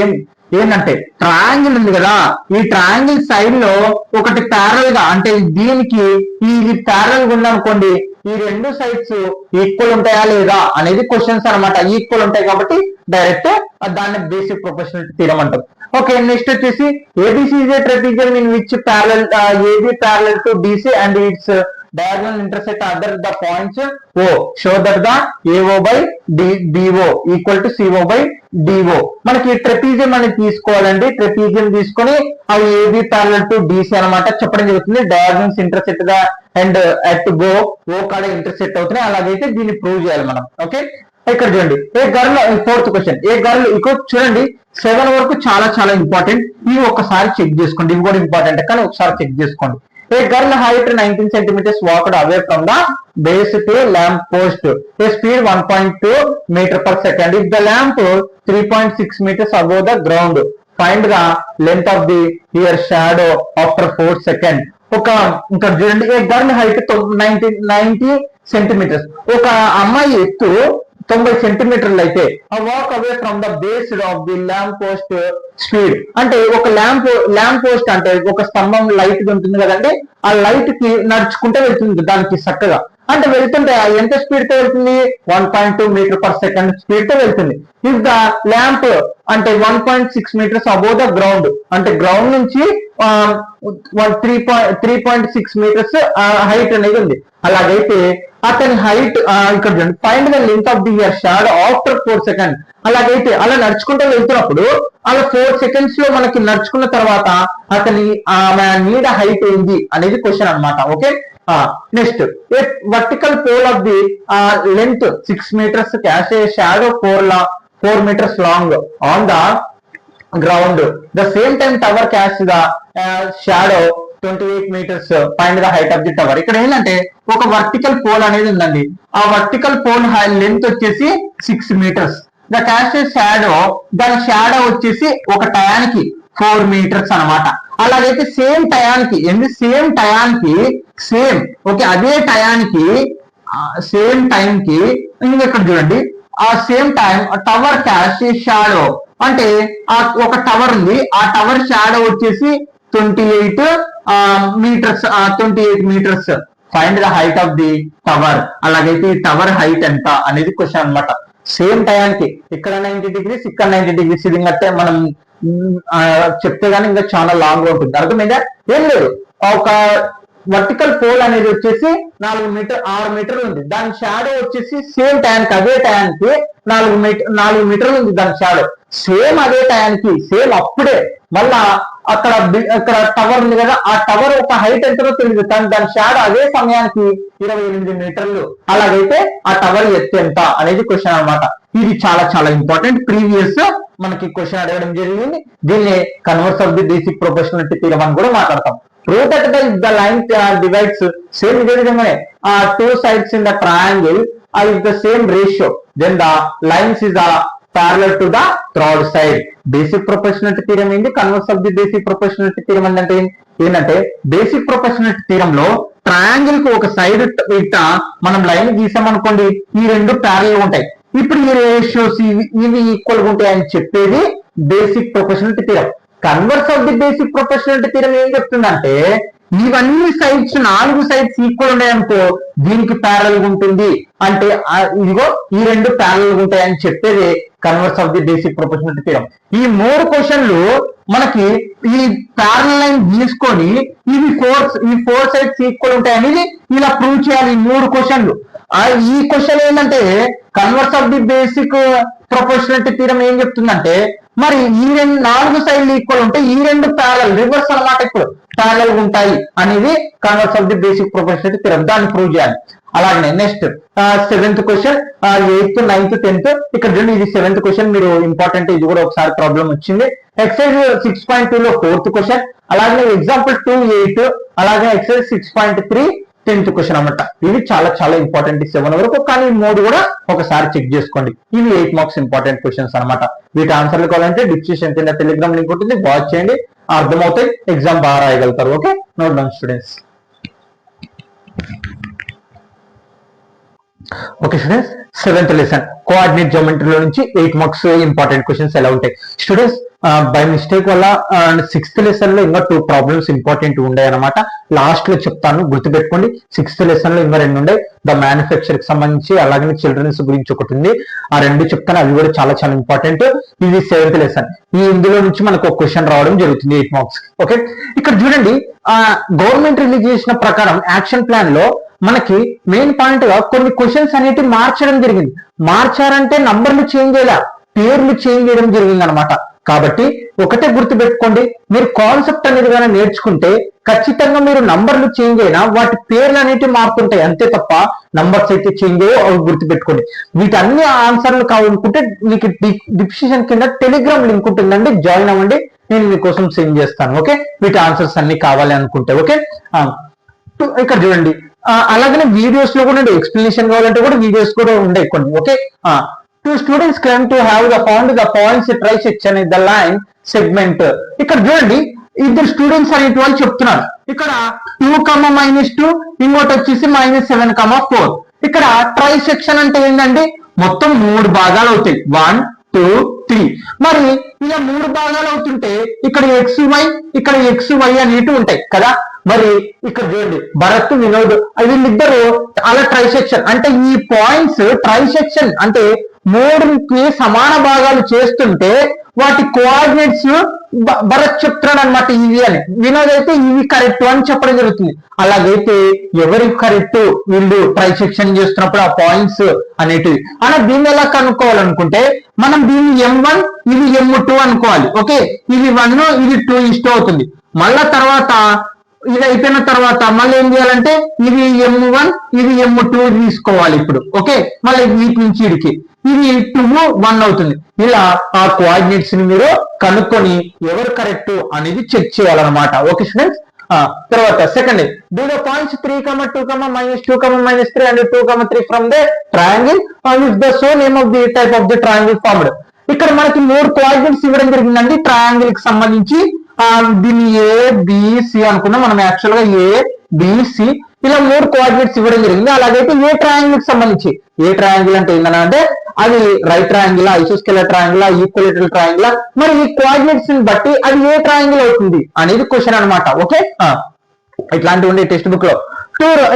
ఏంటంటే ట్రయాంగిల్ ఉంది కదా, ఈ ట్రయాంగిల్ సైడ్ లో ఒకటి ప్యారల్ గా అంటే దీనికి ఇది ప్యారల్ గా ఉందనుకోండి, ఈ రెండు సైడ్స్ ఈక్వల్ ఉంటాయా లేదా అనేది క్వశ్చన్స్ అనమాట. ఈక్వల్ ఉంటాయి కాబట్టి డైరెక్ట్ దాన్ని బేసిక్ ప్రొపోర్షనాలిటీ థీరం అంటాం. ఓకే, నెక్స్ట్ వచ్చేసి ABC is a trapezium in which parallel AB parallel to DC and its diagonal intersect other the points O. Show that the AO by BO equal to CO by DO. మనకి trapezium అనేది తీసుకోవాలండి. Trapezium తీసుకొని అవి AB parallel to DC అనమాట చెప్పడం జరుగుతుంది. Diagonals intersect గా and at go O కాడ ఇంటర్సెక్ట్ అవుతున్నాయి. అలాగైతే దీన్ని ప్రూవ్ చేయాలి మనం. ఓకే, ఇక్కడ చూడండి ఏ గర్ల్, ఫోర్త్ క్వశ్చన్ ఏ గర్ల్. ఇక్కడ చూడండి 7 వరకు చాలా చాలా ఇంపార్టెంట్. ఇవి ఒకసారి చెక్ చేసుకోండి, ఇవి కూడా ఇంపార్టెంట్ కానీ ఒకసారి చెక్ చేసుకోండి. A girl height 19 centimeters walked away from the base to lamp post. A speed 1.2 meter per second. If the lamp 3.6 meters above the ground, find the length of the ear shadow after 4 seconds. ఇంకా చూడండి ఏ girl height 90 centimetres. ఒక అమ్మాయి ఎత్తు 90 సెంటీమీటర్లు అయితే ఆ walk away from the base of the lamp post speed అంటే ఒక ల్యాంప్ పోస్ట్ అంటే ఒక స్తంభం లైట్ ఉంటుంది కదండి, ఆ లైట్ కి నడుచుకుంటే వెళ్తుంది దానికి చక్కగా. అంటే వెళ్తుంటే ఎంత స్పీడ్ తో వెళ్తుంది? 1.2 మీటర్ పర్ సెకండ్ స్పీడ్ తో వెళ్తుంది. ఇఫ్ ద ల్యాంప్ అంటే 1.6 మీటర్స్ అబోవ్ ద గ్రౌండ్ అంటే గ్రౌండ్ నుంచి 3.6 మీటర్స్ హైట్ అనేది ఉంది. అలాగైతే అతని హైట్ ఇక్కడ find the length of the year shadow after 4 second. అలాగైతే అలా నడుచుకుంటూ వెళ్తున్నప్పుడు అలా 4 సెకండ్స్ లో మనకి నడుచుకున్న తర్వాత అతని నీడ హైట్ ఏంది అనేది క్వశ్చన్ అనమాట. Okay, next vertical pole of the length 6 metres cast a shadow 4 meters long on the ground. The same time tower casts the shadow 28 meters. Find the height of the tower. ఇక్కడ ఏంటంటే ఒక vertical pole అనేది ఉందండి. ఆ vertical pole length వచ్చేసి 6 meters. The cast shadow దాని shadow వచ్చేసి ఒక టయానికి 4 meters అనమాట. అలాగైతే సేమ్ టయానికి ఓకే అదే టయానికి సేమ్ టైం కి ఇక్కడ చూడండి ఆ same time tower cast shadow అంటే ఒక టవర్ ఉంది, ఆ టవర్ షాడో వచ్చేసి 28 metres. Find the height of the tower. అలాగైతే ఈ టవర్ హైట్ ఎంత అనేది క్వశ్చన్ అనమాట. సేమ్ టయానికి ఇక్కడ 90 degrees ఇక్కడ 90 degrees. ఇది అంటే మనం చెప్తే గానీ ఇంకా చాలా లాంగ్ గా ఉంటుంది. అర్థమైందా? ఏం లేదు, ఒక వర్టికల్ పోల్ అనేది వచ్చేసి 6 మీటర్లు ఉంది. దాని షాడో వచ్చేసి సేమ్ టయానికి అదే టయానికి 4 మీటర్లు ఉంది దాని షాడో. సేమ్ అదే టయానికి సేమ్ అప్పుడే మళ్ళా అక్కడ టవర్ ఉంది కదా, ఆ టవర్ ఒక హైట్ ఎంతనో తెలియదు కానీ దాని షాడో అదే సమయానికి 28 మీటర్లు. అలాగైతే ఆ టవర్ ఎత్తు ఎంత అనేది క్వశ్చన్ అనమాట. ఇది చాలా చాలా ఇంపార్టెంట్. ప్రీవియస్ మనకి క్వశ్చన్ అడగడం జరిగింది. దీన్ని converse of the basic proportionality theorem అని కూడా మాట్లాడతాం. Prove that the line divides same విధంగానే two sides in the triangle is the same ratio, then the lines is parallel to the third side. Basic proportionality theorem ఏంటి? Converse of the basic proportionality theorem అంటే ఏంటంటే basic proportionality theorem లో triangle కు ఒక side ఇట్ట మనం line గీసామనుకోండి, ఈ రెండు ప్యారల్ ఉంటాయి. ఇప్పుడు ఈ రేషియోస్ ఇవి ఈక్వల్ గా ఉంటాయి అని చెప్పేది basic proportionality theorem. Converse of the basic proportionality theorem ఏం చెప్తుందంటే ఇవన్నీ సైడ్స్ 4 సైడ్స్ ఈక్వల్ ఉన్నాయనుకో దీనికి ప్యారల్ ఉంటుంది అంటే ఇదిగో ఈ రెండు ప్యారల్ ఉంటాయి అని చెప్పేది converse of the basic proportionality theorem. ఈ 3 క్వశ్చన్లు మనకి ఈ ప్యారల్ లైన్ గీసుకొని ఇవి ఫోర్ సైడ్స్ ఈక్వల్ ఉంటాయి అనేది ఇలా ప్రూవ్ చేయాలి ఈ 3 క్వశ్చన్లు. ఈ క్వశ్చన్ ఏంటంటే converse of the basic proportionality theorem ఏం చెప్తుందంటే మరి ఈ 4 సైడ్లు ఈక్వల్ ఉంటే ఈ రెండు ప్యారల్ రివర్స్ అన్నమాట ఇప్పుడు ప్యారల్ ఉంటాయి అనేది converse of the basic proportionality theorem. దాన్ని ప్రూవ్ చేయాలి. అలాగే next 7th question 8th 9th 10th ఇక్కడ చూడండి ఇది 7th క్వశ్చన్ మీరు ఇంపార్టెంట్ ఇది కూడా ఒకసారి ప్రాబ్లం వచ్చింది. ఎక్సైజ్ 6.2 లో 4th క్వశ్చన్ అలాగే ఎగ్జాంపుల్ 2.8 అలాగే ఎక్సైజ్ 6.3 10th క్వశ్చన్ అన్నమాట. ఇవి చాలా చాలా ఇంపార్టెంట్ 7 వరకు కానీ 3 కూడా ఒకసారి చెక్ చేసుకోండి. ఇవి 8 మార్క్స్ ఇంపార్టెంట్ క్వశ్చన్స్ అనమాట. వీటి ఆన్సర్లు కావాలంటే డిస్క్రిప్షన్ కింద టెలిగ్రామ్ లింక్ ఉంటుంది, వాచ్ చేయండి, అర్థమవుతాయి, ఎగ్జామ్ బాగా రాయగలుగుతారు. Okay, note down students. Okay students, 7th lesson coordinate జియోమెట్రీలో నుంచి 8 మార్క్స్ ఇంపార్టెంట్ క్వశ్చన్స్ ఎలా ఉంటాయి స్టూడెంట్స్. బై మిస్టేక్ వల్ల 6th లెసన్ లో ఇంకా 2 ప్రాబ్లమ్స్ ఇంపార్టెంట్ ఉండే అనమాట. లాస్ట్ లో చెప్తాను, గుర్తుపెట్టుకోండి. 6th లెసన్ లో ఇంకా 2 ఉండే, ద మ్యానుఫ్యాక్చర్ కి సంబంధించి అలాగే చిల్డ్రన్స్ గురించి ఒకటి ఉంది. ఆ 2 చెప్తాను, అవి కూడా చాలా చాలా ఇంపార్టెంట్. ఇది 7th లెసన్. ఇందులో నుంచి మనకు ఒక క్వశ్చన్ రావడం జరుగుతుంది 8 మార్క్స్. ఓకే, ఇక్కడ చూడండి గవర్నమెంట్ రిలీజ్ చేసిన ప్రకారం యాక్షన్ ప్లాన్ లో మనకి మెయిన్ పాయింట్ గా కొన్ని క్వశ్చన్స్ అనేవి మార్చడం జరిగింది. మార్చారంటే నంబర్లు చేంజ్ అయ్యేలా పేర్లు చేంజ్ చేయడం జరిగింది అనమాట. కాబట్టి ఒకటే గుర్తు పెట్టుకోండి, మీరు కాన్సెప్ట్ అనేది కానీ నేర్చుకుంటే ఖచ్చితంగా మీరు నంబర్లు చేంజ్ అయినా వాటి పేర్లు అనేవి మారుతుంటాయి అంతే తప్ప నంబర్స్ అయితే చేంజ్ అయ్యో అవి గుర్తు పెట్టుకోండి. వీటన్ని ఆన్సర్లు కావాలనుకుంటే మీకు డిస్క్రిప్షన్ కింద టెలిగ్రామ్ లింక్ ఉంటుందండి, జాయిన్ అవ్వండి, నేను మీకోసం సెండ్ చేస్తాను. ఓకే, వీటి ఆన్సర్స్ అన్ని కావాలి అనుకుంటే. ఓకే, ఇక్కడ చూడండి అలాగనే వీడియోస్ లో కూడా ఎక్స్ప్లెనేషన్ కావాలంటే కూడా వీడియోస్ కూడా ఉండే కొన్ని. Okay, 2 students claim to have found the points trisection in the line segment. ఇక్కడ చూడండి ఇద్దరు స్టూడెంట్స్ అనేటి వాళ్ళు చెప్తున్నారు. ఇక్కడ 2, ఇంకోటి వచ్చేసి -7, 4. ఇక్కడ ట్రైసెక్షన్ అంటే ఏంటంటే మొత్తం 3 భాగాలు అవుతాయి, 1, 2, 3. మరి ఇలా 3 భాగాలు అవుతుంటే ఇక్కడ XY ఇక్కడ XY అనేటివి ఉంటాయి కదా. మరి ఇక్కడ చూడండి భరత్ వినోద్ వీళ్ళిద్దరు అలా ట్రైసెక్షన్ అంటే ఈ పాయింట్స్ ట్రైసెక్షన్ అంటే 3కి సమాన భాగాలు చేస్తుంటే వాటి కోఆర్డినేట్స్ భరత్ చెప్తున్నాడు అనమాట ఇవి అని. వినోద్ అయితే ఇవి కరెక్ట్ అని చెప్పడం జరుగుతుంది. అలాగైతే ఎవరి కరెక్ట్ వీళ్ళు ట్రైసెక్షన్ చేస్తున్నప్పుడు ఆ పాయింట్స్ అనేటివి అలా దీన్ని ఎలా కనుక్కోవాలనుకుంటే మనం దీన్ని M1 ఇది M2 అనుకోవాలి. ఓకే, ఇది 1 ఇది 2 ఇష్టం అవుతుంది. మళ్ళా తర్వాత ఇది అయిపోయిన తర్వాత మళ్ళీ ఏం చేయాలంటే ఇది M1 ఇది M2 తీసుకోవాలి ఇప్పుడు. ఓకే, మళ్ళీ వీటి నుంచి ఇడికి ఇది 2, 1 అవుతుంది. ఇలా ఆ కోఆర్డినేట్స్ ని మీరు కనుక్కొని ఎవరు కరెక్ట్ అనేది చెక్ చేయాలన్నమాట. ఓకే స్టూడెంట్స్, తర్వాత second do the points 3, 2, -2, -3 and 2, 3 from the triangle with the sole name of the type of the triangle formed. ఇక్కడ మనకి 3 కోఆర్డినేట్స్ ఇవ్వడం జరిగిందండి ట్రయాంగిల్ కి సంబంధించి. దీన్ని ABC అనుకున్నాం మనం, యాక్చువల్ గా ABC ఇలా 3 కోఆర్డినేట్స్ ఇవ్వడం జరిగింది. అలాగైతే ఏ ట్రయాంగిల్ కి సంబంధించి ఏ ట్రయాంగిల్ అంటే ఏంటంటే అది రైట్ ట్రయాంగిల్, ఐసోస్కేలర్ ట్రయాంగిల్, ఈక్విలేటరల్ ట్రయాంగిల్, మరి ఈ కోఆర్డినేట్స్ ని బట్టి అది ఏ ట్రయాంగిల్ అవుతుంది అనేది క్వశ్చన్ అనమాట. ఓకే, ఇట్లాంటివి ఉండే టెక్స్ట్ బుక్ లో.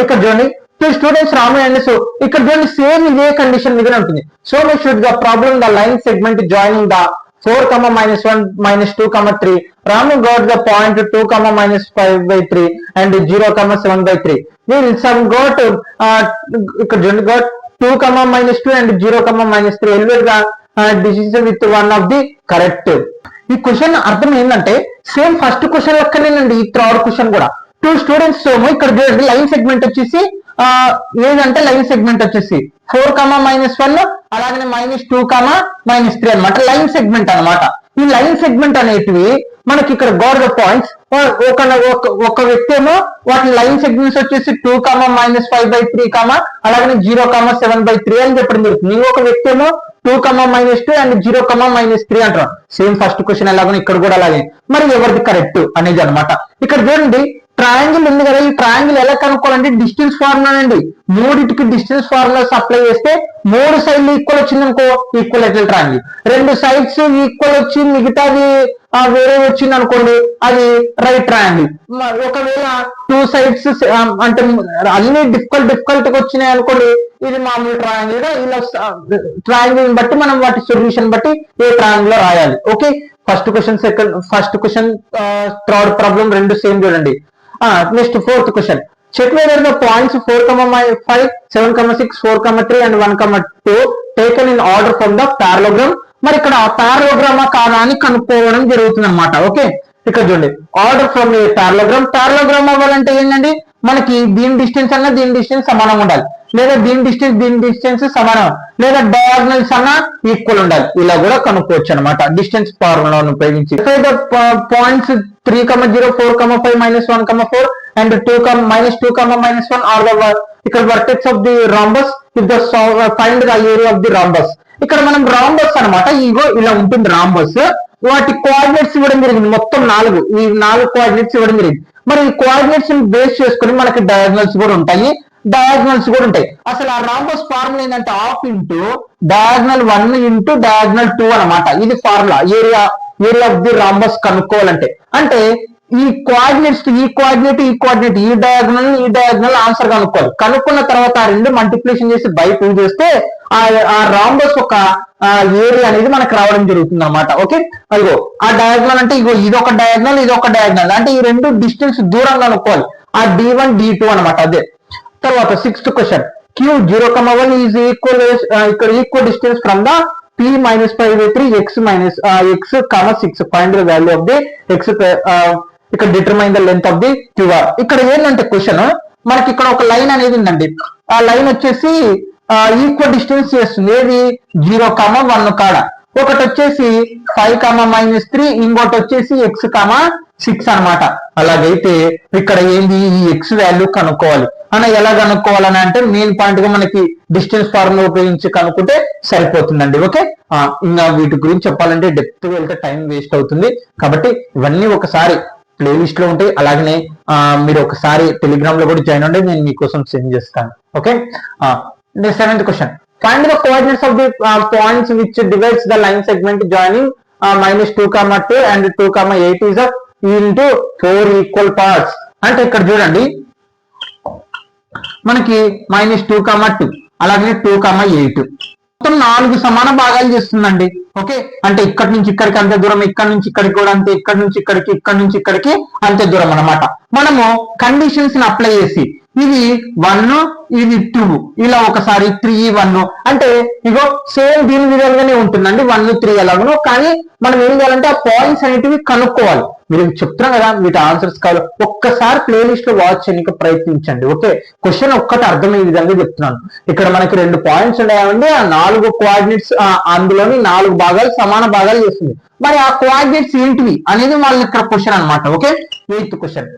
ఇక్కడ చూడండి 2 students Ramu and so ఇక్కడ చూడండి సేమ్ ఇదే కండిషన్ మీద ఉంటుంది. So we should the problem the line segment joining the 4, -1, -2, 3. Ramu got the point 2, -5/3 and 0, 7/3. Will some got ఇక్కడ చూడండి got 2, -2 and 0, -3. Elevate the decision with one of the correct. ఈ question అర్థం ఏంటంటే same first question లెక్కనేనండి ఈ third question కూడా. 2 students ఇక్కడ చూడండి line segment వచ్చేసి ఏదంటే లైన్ సెగ్మెంట్ వచ్చేసి 4, -1 అలాగే -2, -3 అనమాట లైన్ సెగ్మెంట్ అనమాట. ఈ లైన్ సెగ్మెంట్ అనేటివి మనకి ఇక్కడ గోడ్ ద పాయింట్స్ ఒక వ్యక్తి ఏమో వాటి లైన్ సెగ్మెంట్స్ వచ్చేసి 2, -5/3 అలాగే 0, 7/3 అని చెప్పడం జరుగుతుంది. ఇంకొక వ్యక్తి ఏమో 2, -2 అండ్ 0, -3 అంటారు. సేమ్ ఫస్ట్ క్వశ్చన్ ఎలాగో ఇక్కడ కూడా అలాగే. మరి ఎవరిది కరెక్ట్ అనేది అనమాట. ఇక్కడ చూడండి ట్రయాంగిల్ ఉంది కదా, ఈ ట్రయాంగిల్ ఎలా కనుక్కోవాలంటే డిస్టెన్స్ ఫార్ములా అండి. మూడింటికి డిస్టెన్స్ ఫార్ములాస్ అప్లై చేస్తే 3 సైడ్లు ఈక్వల్ వచ్చింది అనుకో ఈక్వలేటరల్ ట్రయాంగిల్, 2 సైడ్స్ ఈక్వల్ వచ్చి మిగతాది వేరే వచ్చింది అనుకోండి అది రైట్ ట్రయాంగిల్. ఒకవేళ 2 సైడ్స్ అంటే అన్ని డిఫికల్ట్ గా వచ్చినాయి అనుకోండి ఇది మామూలు ట్రయాంగిల్ గా. ఇలా ట్రయాంగిల్ బట్టి మనం వాటి సొల్యూషన్ బట్టి ఏ ట్రయాంగిల్ లో రాయాలి. Okay, first question third problem రెండు సేమ్ చూడండి. Next fourth question, check whether the points 4,5, 7,6, 4,3 and 1,2 taken in order from the parallelogram. మరి ఇక్కడ పారలోగ్రామా కాదా అని కనుక్కోవడం జరుగుతుంది అనమాట. ఓకే, ఇక్కడ చూడండి ఆర్డర్ ఫ్రమ్ ఏ పారలోగ్రామ్ అవ్వాలంటే ఏంటండి, మనకి దీని డిస్టెన్స్ అన్న దీని డిస్టెన్స్ సమానంగా ఉండాలి, లేదా దీని డిస్టెన్స్ సమానం, లేదా డయాగ్నల్స్ అన్న ఈక్వల్ ఉండాలి. ఇలా కూడా కనుక్కోవచ్చు అనమాట డిస్టెన్స్ ఫార్ములాను ఉపయోగించి. పాయింట్స్ 3,0, 4,5, -1,4 and 2,-2, are the ఇక్కడ vertex of the rhombus. If the find the area of the rhombus. ఇక్కడ మనం రాంబస్ అనమాట, ఇగో ఇలా ఉంటుంది రాంబస్. వాటి కోఆర్డినేట్స్ ఇవ్వడం జరిగింది, మొత్తం 4, ఈ 4 కోఆర్డినేట్స్ ఇవ్వడం జరిగింది. మరి ఈ కోఆర్డినేట్స్ బేస్ చేసుకుని మనకి డయాగ్నల్స్ కూడా ఉంటాయి. అసలు ఆ రాంబస్ ఫార్ములా ఏంటంటే half into diagonal 1 into diagonal 2 అనమాట. ఇది formula area of the rhombus కనుక్కోవాలంటే. అంటే ఈ కోఆర్డినేట్స్ ఈ కోఆర్డినేట్ ఈ డయాగ్నల్ ఆన్సర్ కనుక్కోవాలి. కనుక్కున్న తర్వాత ఆ రెండు మల్టిప్లికేషన్ చేసి బై 2 చేస్తే ఆ రాంబస్ ఒక ఏరియా అనేది మనకు రావడం జరుగుతుంది అనమాట. ఓకే, అదిగో ఆ డయాగ్నల్ అంటే ఇగో ఇదొక డయాగ్నల్ అంటే ఈ రెండు డిస్టెన్స్ దూరంగా కనుక్కోవాలి. ఆ D1 D2 అనమాట. అదే తర్వాత 6th question, Q 0,1 is equal distance from the P-5/3 x, 6. Find the value of the x. ఇక్కడ determine the length of the QR. ఇక్కడ ఏంటంటే క్వశ్చన్ మనకి ఇక్కడ ఒక లైన్ అనేది ఉందండి. ఆ లైన్ వచ్చేసి ఈక్వల్ డిస్టెన్స్ చేస్తుంది. ఏది 0,1 కాడ. ఒకటి వచ్చేసి 5, ఇంకోటి వచ్చేసి x, 6 అనమాట. అలాగైతే ఇక్కడ ఏంది ఈ x వాల్యూ కనుక్కోవాలి. ఎలా కనుక్కోవాలని అంటే మెయిన్ పాయింట్ గా మనకి డిస్టెన్స్ ఫార్ములా ఉపయోగించి కనుక్కుంటే సరిపోతుందండి. ఓకే, ఇంకా వీటి గురించి చెప్పాలంటే డెప్త్ వెళ్తే టైం వేస్ట్ అవుతుంది. కాబట్టి ఇవన్నీ ఒకసారి ప్లేలిస్ట్ లో ఉంటాయి. అలాగనే మీరు ఒకసారి టెలిగ్రామ్ లో కూడా జాయిన్ అవ్వండి, నేను మీకోసం సెండ్ చేస్తాను. Okay, 7th question, find the coordinates of the points which divides the line segment joining -2,2 and 2,8 is into 4 equal parts. అంటే ఇక్కడ చూడండి మనకి -2,2 అలాగే 2,8 మొత్తం 4 సమాన భాగాలు చేస్తుందండి. ఓకే, అంటే ఇక్కడ నుంచి ఇక్కడికి అంతే దూరం, ఇక్కడ నుంచి ఇక్కడికి కూడా అంతే, ఇక్కడ నుంచి ఇక్కడికి అంతే దూరం అనమాట. మనము కండిషన్స్ ని అప్లై చేసి ఇది 1 ఇది 2 ఇలా ఒకసారి 3 1 అంటే ఇగో సేమ్ దీని విధాలుగానే ఉంటుందండి 1 3 ఎలాగనో. కానీ మనం ఏం చేయాలంటే ఆ పాయింట్స్ అనేటివి కనుక్కోవాలి. మీరు చెప్తున్నాం కదా వీటి ఆన్సర్స్ కావాలి, ఒక్కసారి ప్లేలిస్ట్ లో వాచ్ చేయడానికి ప్రయత్నించండి. ఓకే, క్వశ్చన్ ఒక్కటి అర్థమయ్యే విధంగా చెప్తున్నాను. ఇక్కడ మనకి 2 పాయింట్స్ ఉన్నాయండి, ఆ 4 కోఆర్డినేట్స్ అందులోని 4 భాగాలు సమాన భాగాలు చేస్తుంది. మరి ఆ కోఆర్డినేట్స్ ఏంటివి అనేది వాళ్ళ ఇక్కడ క్వశ్చన్ అనమాట. Okay, 8th question,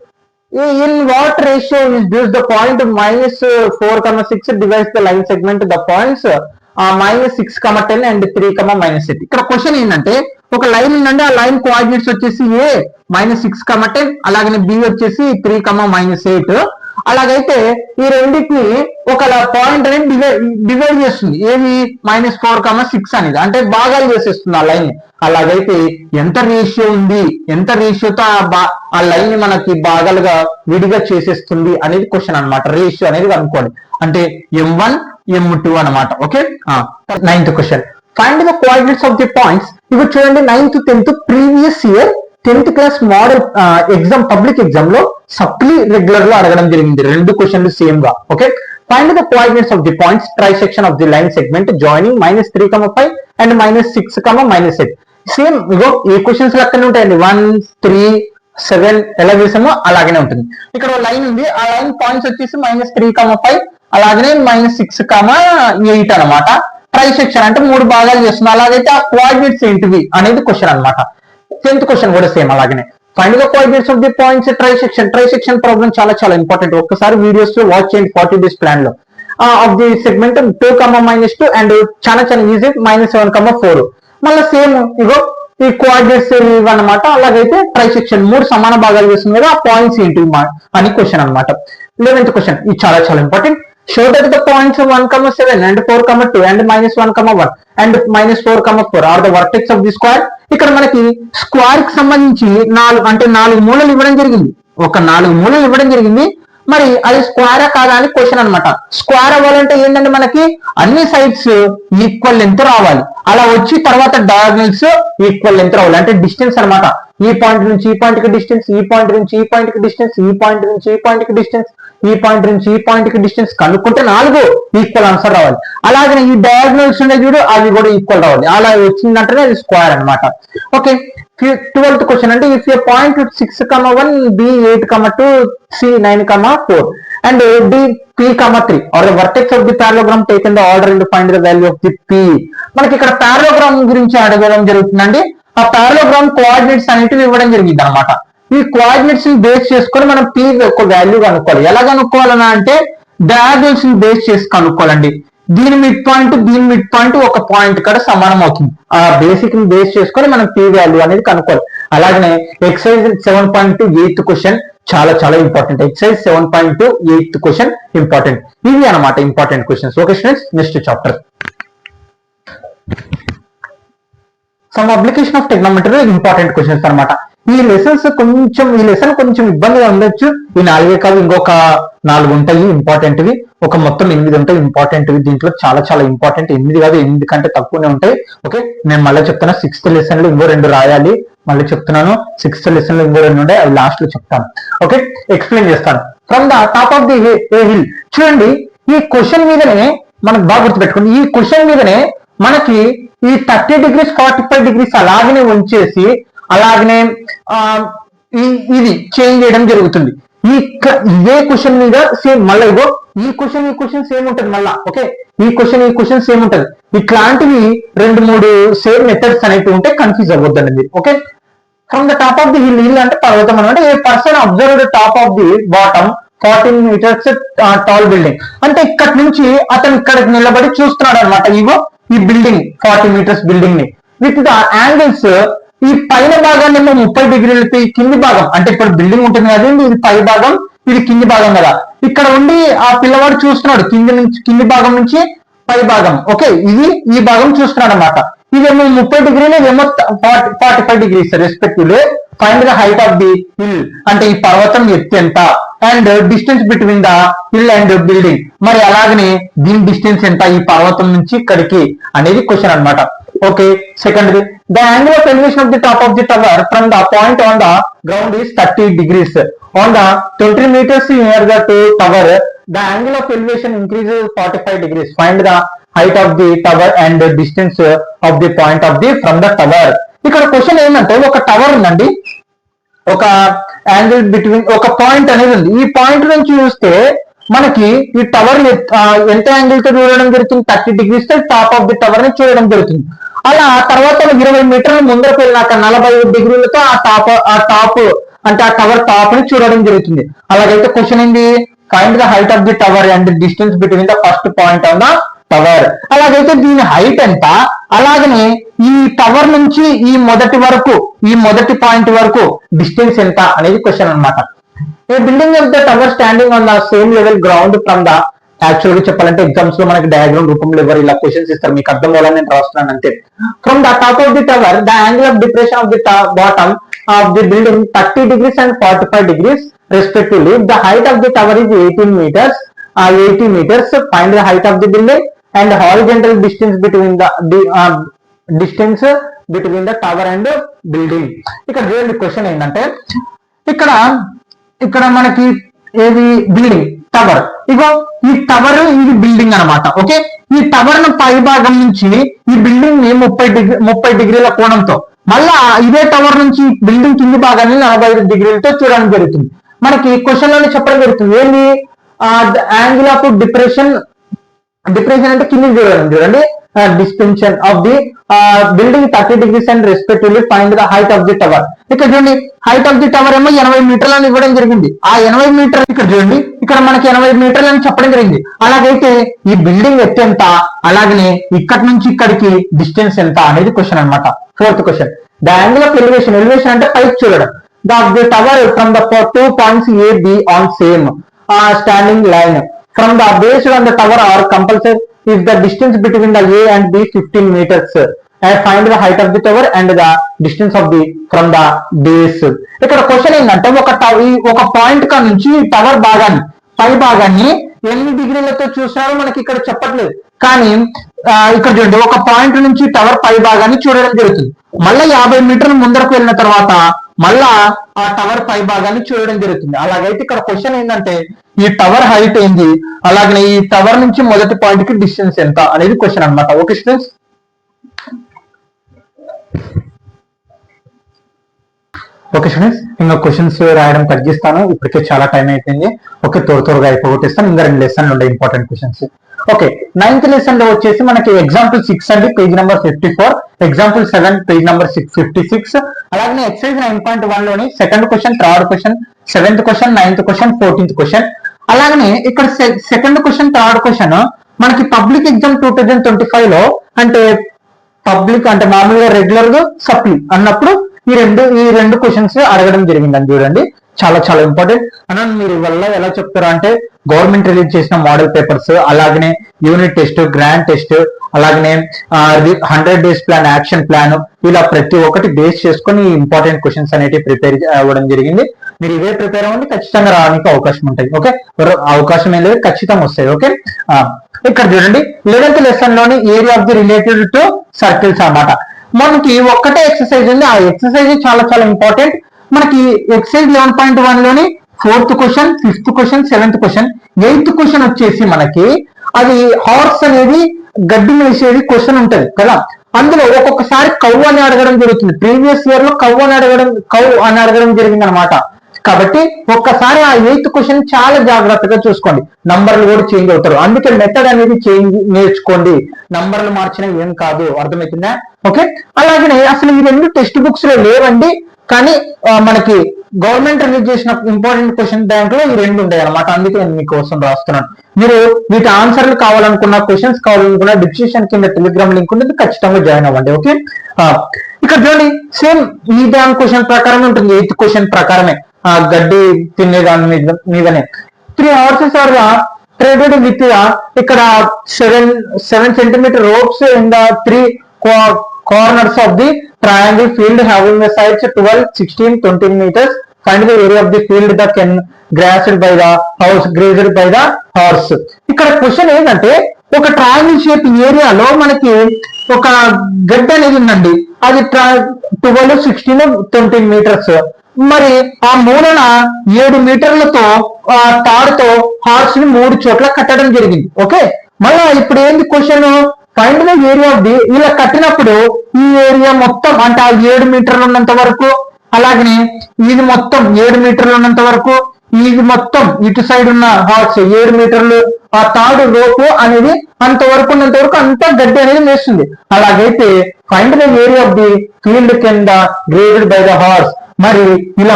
in what ratio is this the point -4,6 divides the line segment the points -6,10 and 3,-8. ఇక్కడ క్వశ్చన్ ఏంటంటే ఒక లైన్ ఉందండి, ఆ లైన్ కోఆర్డినేట్స్ వచ్చేసి A -6,10 అలాగనే B వచ్చేసి 3,-8. అలాగైతే ఈ రెండింటిని ఒక పాయింట్ అనేది డివైడ్ చేస్తుంది. ఏది -4,6 అనేది అంటే భాగాలు చేసేస్తుంది ఆ లైన్. అలాగైతే ఎంత రేషియో ఉంది, ఎంత రేషియోతో ఆ లైన్ మనకి భాగాలుగా విడిగా చేసేస్తుంది అనేది క్వశ్చన్ అనమాట. రేషియో అనేది కనుక్కోండి, అంటే M1 M2 అనమాట. Okay, 9th question, find the coordinates of the points. ఇవి చూడండి 9th 10th previous year 10th class model exam public exam లో సప్లీ రెగ్యులర్ లో అడగడం జరిగింది. 2 క్వశ్చన్లు సేమ్ గా. Okay, find the coordinates of the points trisection of the line segment joining -3,5 and -6,-8. సేమ్ ఇగో ఈ క్వశ్చన్స్ లెక్కనే ఉంటాయండి. 1 3 7 ఎలా చేసామో అలాగనే ఉంటుంది. ఇక్కడ లైన్ ఉంది, ఆ లైన్ పాయింట్స్ వచ్చేసి -3,5 అలాగనే -6,8 అనమాట. ట్రైసెక్షన్ అంటే 3 భాగాలు చేస్తుంది. అలాగైతే ఆ కోఆర్డినేట్స్ ఏంటివి అనేది క్వశ్చన్ అనమాట. 10th క్వశ్చన్ కూడా సేమ్ అలాగనే. Find the coordinates of the points trisection problem చాలా ఇంపార్టెంట్. ఒక్కసారి వీడియోస్ లో వాచ్ చేయండి 40 days ప్లాన్ లో. ఆఫ్ ది సెగ్మెంట్ 2, -2 అండ్ చాలా ఈజీ -7,4. మళ్ళీ సేమ్ ఇగో ఈ కోఆర్డినేట్స్ ఇవన్నమాట. అలాగైతే ట్రైసెక్షన్ 3 సమాన భాగాలు చేస్తుంది కదా, ఆ పాయింట్స్ ఏంటి అని క్వశ్చన్ అనమాట. 11th క్వశ్చన్ ఇది చాలా చాలా important. Show that the points 1,7 and 4,2 and -1,1 and -4,4 are the vertex of the square. ఇక్కడ మనకి స్క్వేర్ కి సంబంధించి 4 మూలలు ఇవ్వడం జరిగింది. ఒక 4 మూలలు ఇవ్వడం జరిగింది. మరి అది స్క్వేర్ కాదా అని క్వశ్చన్ అనమాట. స్క్వేర్ అవ్వాలంటే ఏంటంటే మనకి అన్ని సైడ్స్ ఈక్వల్ లెంత్ రావాలి. అలా వచ్చి తర్వాత డయాగనల్స్ ఈక్వల్ లెంత్ రావాలి. అంటే డిస్టెన్స్ అనమాట. ఈ పాయింట్ నుంచి ఈ పాయింట్ కి డిస్టెన్స్, ఈ పాయింట్ నుంచి ఈ పాయింట్ కి డిస్టెన్స్, ఈ పాయింట్ నుంచి ఈ పాయింట్ కి డిస్టెన్స్, ఈ పాయింట్ నుంచి ఈ పాయింట్ కి డిస్టెన్స్ కనుక్కుంటే 4 ఈక్వల్ ఆన్సర్ రావాలి. అలాగే ఈ డయాగనల్స్ ఉన్నాయి చూడు, అవి కూడా ఈక్వల్ రావాలి. అలా వచ్చిందంటేనే అది స్క్వేర్ అనమాట. ఓకే, 12th క్వశ్చన్ అంటే if A point 6,1 B 8,2 C 9,4 and D P,3 or the vertex of the parallelogram taken the order and find the value of the P. మనకి ఇక్కడ పారలోగ్రామ్ గురించి అడగడం జరుగుతుందండి. ఆ పారలోగ్రామ్ కోఆర్డినేట్స్ అనేటివి ఇవ్వడం జరిగింది అనమాట. ఈ కోఆర్డినేట్స్ ని బేస్ చేసుకొని మనం P యొక్క వాల్యూ కనుక్కోవాలి. ఎలా కనుక్కోవాలన్నా అంటే డయాగనల్స్ ని బేస్ చేసి కనుక్కోవాలండి. దీని మిడ్ పాయింట్ ఒక పాయింట్ కూడా సమానం అవుతుంది. ఆ బేసిక్ ని బేస్ చేసుకొని మనం P వాల్యూ అనేది కనుక్కోవాలి. అలాగనే ఎక్సర్సైజ్ 7.2 8th క్వశ్చన్ చాలా చాలా important. Exercise 7.2 8th question important. ఇవి అన్నమాట important questions. Okay students, next chapter some application of టెక్నామెట్రీ important questions అనమాట. ఈ లెసన్ కొంచెం ఇబ్బందిగా ఉండొచ్చు. ఈ 4 కాదు, ఇంకొక 4 ఉంటాయి ఇంపార్టెంట్వి. ఒక మొత్తం 8 ఉంటాయి ఇంపార్టెంట్వి. దీంట్లో చాలా చాలా ఇంపార్టెంట్. 8 కాదు, 8 కంటే తక్కువనే ఉంటాయి. ఓకే, నేను మళ్ళీ చెప్తున్నా 6th లెసన్ లో ఇంకో 2 రాయాలి. మళ్ళీ చెప్తున్నాను 6th లెసన్ లో ఇంకో 2 ఉంటాయి, అవి లాస్ట్ లో చెప్తాను. ఓకే, ఎక్స్ప్లెయిన్ చేస్తాను. From the top of the hill. చూడండి, ఈ క్వశ్చన్ మీదనే మనకు బాగా గుర్తుపెట్టుకోండి. ఈ క్వశ్చన్ మీదనే మనకి ఈ 30 degrees 45 degrees అలాగనే ఉంచేసి అలాగనే ఇది చేంజ్ చేయడం జరుగుతుంది. ఇదే క్వశ్చన్ మీద సేమ్ మళ్ళీ ఇగో ఈ క్వశ్చన్ సేమ్ ఉంటుంది మళ్ళా. ఓకే, ఈ క్వశ్చన్ సేమ్ ఉంటుంది. ఇట్లాంటివి 2-3 సేమ్ మెథడ్స్ అనేవి ఉంటే కన్ఫ్యూజ్ అవ్వద్దండి మీరు. Okay, from the top of the hill అంటే పర్వతం అనమాట. A person observed top of the bottom 14 meters tall building. అంటే ఇక్కడ నుంచి అతను ఇక్కడికి నిలబడి చూస్తున్నాడు అనమాట. ఇగో ఈ బిల్డింగ్ 40 meters బిల్డింగ్ ని విత్ ద యాంగిల్స్. ఈ పైన భాగాన్ని ఏమో 30 degrees, కింది భాగం అంటే ఇప్పుడు బిల్డింగ్ ఉంటుంది కదండి, ఇది పై భాగం, ఇది కింది భాగం కదా. ఇక్కడ ఉండి ఆ పిల్లవాడు చూస్తున్నాడు కింది భాగం నుంచి పై భాగం. ఓకే, ఇది ఈ భాగం చూస్తున్నాడు అనమాట. ఇదేమో 30 degrees, ఇదేమో 45 degrees respectively. Find the height of the hill అంటే ఈ పర్వతం ఎత్తు ఎంత, and distance between the hill and building. మరి అలాగనే దీని డిస్టెన్స్ ఎంత ఈ పర్వతం నుంచి ఇక్కడికి అనేది క్వశ్చన్ అనమాట. Okay, second the angle of elevation of the top of the tower from the point on the ground is 30 degrees. On the 20 meters near the tower the angle of elevation increases 45 degrees. Find the height of the tower and distance of the point of the from the tower. ఇక్కడ question ఏంటంటే ఒక tower ఉందండి, ఒక angle between ఒక point అనేది ఉంది. ఈ point నుంచి చూస్తే మనకి ఈ టవర్ ఎంత యాంగిల్ తో చూడడం జరుగుతుంది, 30 degrees తో టాప్ ఆఫ్ ది టవర్ ని చూడడం జరుగుతుంది. అలా తర్వాత 20 మీటర్ల ముందరకు వెళ్ళినాక 40 degrees ఆ టాప్ అంటే ఆ టవర్ టాప్ ని చూడడం జరుగుతుంది. అలాగైతే క్వశ్చన్ ఏంటి, find the height of the tower and distance between the first point on the tower. అలాగైతే దీని హైట్ ఎంత, అలాగనే ఈ టవర్ నుంచి ఈ మొదటి పాయింట్ వరకు డిస్టెన్స్ ఎంత అనేది క్వశ్చన్ అనమాట. A building of the tower standing on the same level ground from the. Actual గా చెప్పాలంటే ఎగ్జామ్స్ లో మనకి డయాగ్రామ్ రూపంలో ఎవరు ఇలా క్వశ్చన్స్ ఇస్తారు, మీకు అర్థం అవ్వాలని నేను రాస్తున్నాను అంతే. From the top of the tower the angle of depression of the bottom of the building 30 degrees and 45 degrees respectively. The height of the tower is 18 meters. 80 meters. Find the height of the building and horizontal distance between the tower and building. ఇక్కడ చూడండి question ఏంటంటే ఇక్కడ మనకి ఏది building tower, ఇగో ఈ tower ఇది building అనమాట. Okay, ఈ టవర్ ను పై భాగం నుంచి ఈ బిల్డింగ్ ని 30 degrees కోణంతో, మళ్ళా ఇదే టవర్ నుంచి బిల్డింగ్ కింది భాగాన్ని 45 degrees చూడడం జరుగుతుంది. మనకి క్వశ్చన్ లోనే చెప్పడం జరుగుతుంది ఏంటి, యాంగిల్ ఆఫ్ డిప్రెషన్ అంటే కింది చూడండి depression of the building 30 degrees and respectively find the height of the tower. ఇక్కడ చూడండి హైట్ ఆఫ్ ది టవర్ ఏమో 80 మీటర్లని ఇవ్వడం జరిగింది. ఆ 80 మీటర్ ఇక్కడ చూడండి, ఇక్కడ మనకి 80 మీటర్లని చెప్పడం జరిగింది. అలాగైతే ఈ బిల్డింగ్ ఎత్తు ఎంత, అలాగనే ఇక్కడి నుంచి ఇక్కడికి డిస్టెన్స్ ఎంత అనేది క్వశ్చన్ అనమాట. 4th question the angle of elevation, elevation అంటే పైకి చూడడం, the tower from the 2 points A, B on same standing line from the base on the tower are compulsory if the distance between the A and B 15 meters and find the height of the tower and the distance of the from the base. ఇక్కడ question ఏంటంటే ఒక point కా నుంచి tower భాగాన్ని, పై భాగాన్ని ఎన్ని డిగ్రీలతో చూసారో మనకి ఇక్కడ చెప్పట్లేదు, కానీ ఇక్కడ చూడండి ఒక పాయింట్ నుంచి టవర్ పై భాగాన్ని చూడడం జరుగుతుంది. మళ్ళీ 50 మీటర్ల ముందరకు వెళ్ళిన తర్వాత మళ్ళా ఆ టవర్ పై భాగాన్ని చూడడం జరుగుతుంది. అలాగైతే ఇక్కడ క్వశ్చన్ ఏంటంటే ఈ టవర్ హైట్ ఏంది, అలాగే ఈ టవర్ నుంచి మొదటి పాయింట్ కి డిస్టెన్స్ ఎంత అనేది క్వశ్చన్ అనమాట. ఓకే స్టూడెంట్స్, ఓకే స్టూడెంట్స్, ఇంకా క్వశ్చన్స్ రాయడం తగ్గిస్తాను, ఇప్పటికే చాలా టైం అయిపోయింది. ఓకే, త్వరగా అయిపోగొట్టేస్తాను. ఇంకా 2 లెసన్లు ఉండే important questions. Okay, 9th lesson లో వచ్చేసి మనకి ఎగ్జాంపుల్ 6 అండి, page number 54, example 7 page number 56, అలాగే ఎక్సర్సైజ్ 9.1 లోని 2nd question, 3rd question, 7th question, 9th question, 14th question. అలాగనే ఇక్కడ 2nd క్వశ్చన్, 3rd క్వశ్చన్ మనకి పబ్లిక్ ఎగ్జామ్ 2025 లో అంటే పబ్లిక్ అంటే మామూలుగా రెగ్యులర్ గా సప్లీ అన్నప్పుడు ఈ రెండు క్వశ్చన్స్ అడగడం జరిగిందని చూడండి. చాలా చాలా ఇంపార్టెంట్ అన్న. మీరు వల్ల ఎలా చెప్తారు అంటే గవర్నమెంట్ రిలీజ్ చేసిన మోడల్ పేపర్స్, అలాగనే యూనిట్ టెస్ట్, గ్రాండ్ టెస్ట్, అలాగనే 100 days ప్లాన్, యాక్షన్ ప్లాన్, ఇలా ప్రతి ఒక్కటి బేస్ చేసుకొని ఇంపార్టెంట్ క్వశ్చన్స్ అనేవి ప్రిపేర్ అవ్వడం జరిగింది. మీరు ఇవే ప్రిపేర్ అవ్వండి, ఖచ్చితంగా రావడానికి అవకాశం ఉంటుంది. ఓకే, అవకాశం ఏం లేదు, ఖచ్చితంగా వస్తాయి. ఓకే, ఇక్కడ చూడండి 11th లెసన్ లోని area of the related to circles అన్నమాట. మనకి ఒక్కటే ఎక్సర్సైజ్ ఉంది, ఆ ఎక్సర్సైజ్ చాలా చాలా ఇంపార్టెంట్. మనకి ఎక్సర్సైజ్ 11.1 లోని 4th question, 5th question, 7th question, 8th question వచ్చేసి మనకి అది హార్స్ అనేది గడ్డి మేసేది క్వశ్చన్ ఉంటది కదా, అందులో ఒక్కొక్కసారి కవ్వు అని అడగడం జరుగుతుంది. ప్రీవియస్ ఇయర్ లో కవ్వు అని అడగడం జరిగింది అనమాట. కాబట్టి ఒక్కసారి ఆ 8th క్వశ్చన్ చాలా జాగ్రత్తగా చూసుకోండి, నంబర్లు కూడా చేంజ్ అవుతారు, అందుకే మెథడ్ అనేది చేంజ్ నేర్చుకోండి. నంబర్లు మార్చినా ఏం కాదు, అర్థమవుతుందా? ఓకే, అలాగనే అసలు ఈ 2 టెక్స్ట్ బుక్స్ లో లేవండి, కానీ మనకి గవర్నమెంట్ రిలీజ్ చేసిన ఇంపార్టెంట్ క్వశ్చన్ బ్యాంక్ లో ఈ 2 ఉంటాయి అనమాట. అందుకే నేను మీకోసం రాస్తున్నాను. మీరు వీటి ఆన్సర్లు కావాలనుకున్న, క్వశ్చన్స్ కావాలనుకున్న డిస్క్రిప్షన్ కింద టెలిగ్రామ్ లింక్ ఉంటుంది, ఖచ్చితంగా జాయిన్ అవ్వండి. ఓకే, ఇక్కడ చూడండి సేమ్ ఈ బ్యాంక్ క్వశ్చన్ ప్రకారమే ఉంటుంది, 8th క్వశ్చన్ ప్రకారమే, గడ్డి తినే దాని మీదనే 3 horses ఆర్ traded with ఇక్కడ 7 centimeter ropes in the 3 corners of the triangle field having the sides 12, 16, 20 meters. Find the area of the field that can grazed by the horse. ఇక్కడ question ఏంటంటే ఒక triangle shape ఏరియాలో మనకి ఒక గడ్డ అనేది ఉందండి, అది 12, 16, 20 meters. మరి ఆ మూలన 7 మీటర్లతో తాడుతో హార్స్ ని 3 చోట్ల కట్టడం జరిగింది. ఓకే, మళ్ళా ఇప్పుడు ఏంది question, find the area of the, ఇలా కట్టినప్పుడు ఈ ఏరియా మొత్తం అంటే ఆ 7 మీటర్లు ఉన్నంత వరకు, అలాగనే ఇది మొత్తం 7 మీటర్లు ఉన్నంత వరకు, ఇది మొత్తం ఇటు సైడ్ ఉన్న హార్స్ 7 మీటర్లు, ఆ తాడు రోపు అనేది అంతవరకు ఉన్నంత వరకు అంతా గడ్డి అనేది వేస్తుంది. అలాగైతే find the area of the field కింద గ్రేడెడ్ బై ద హార్స్. మరి ఇలా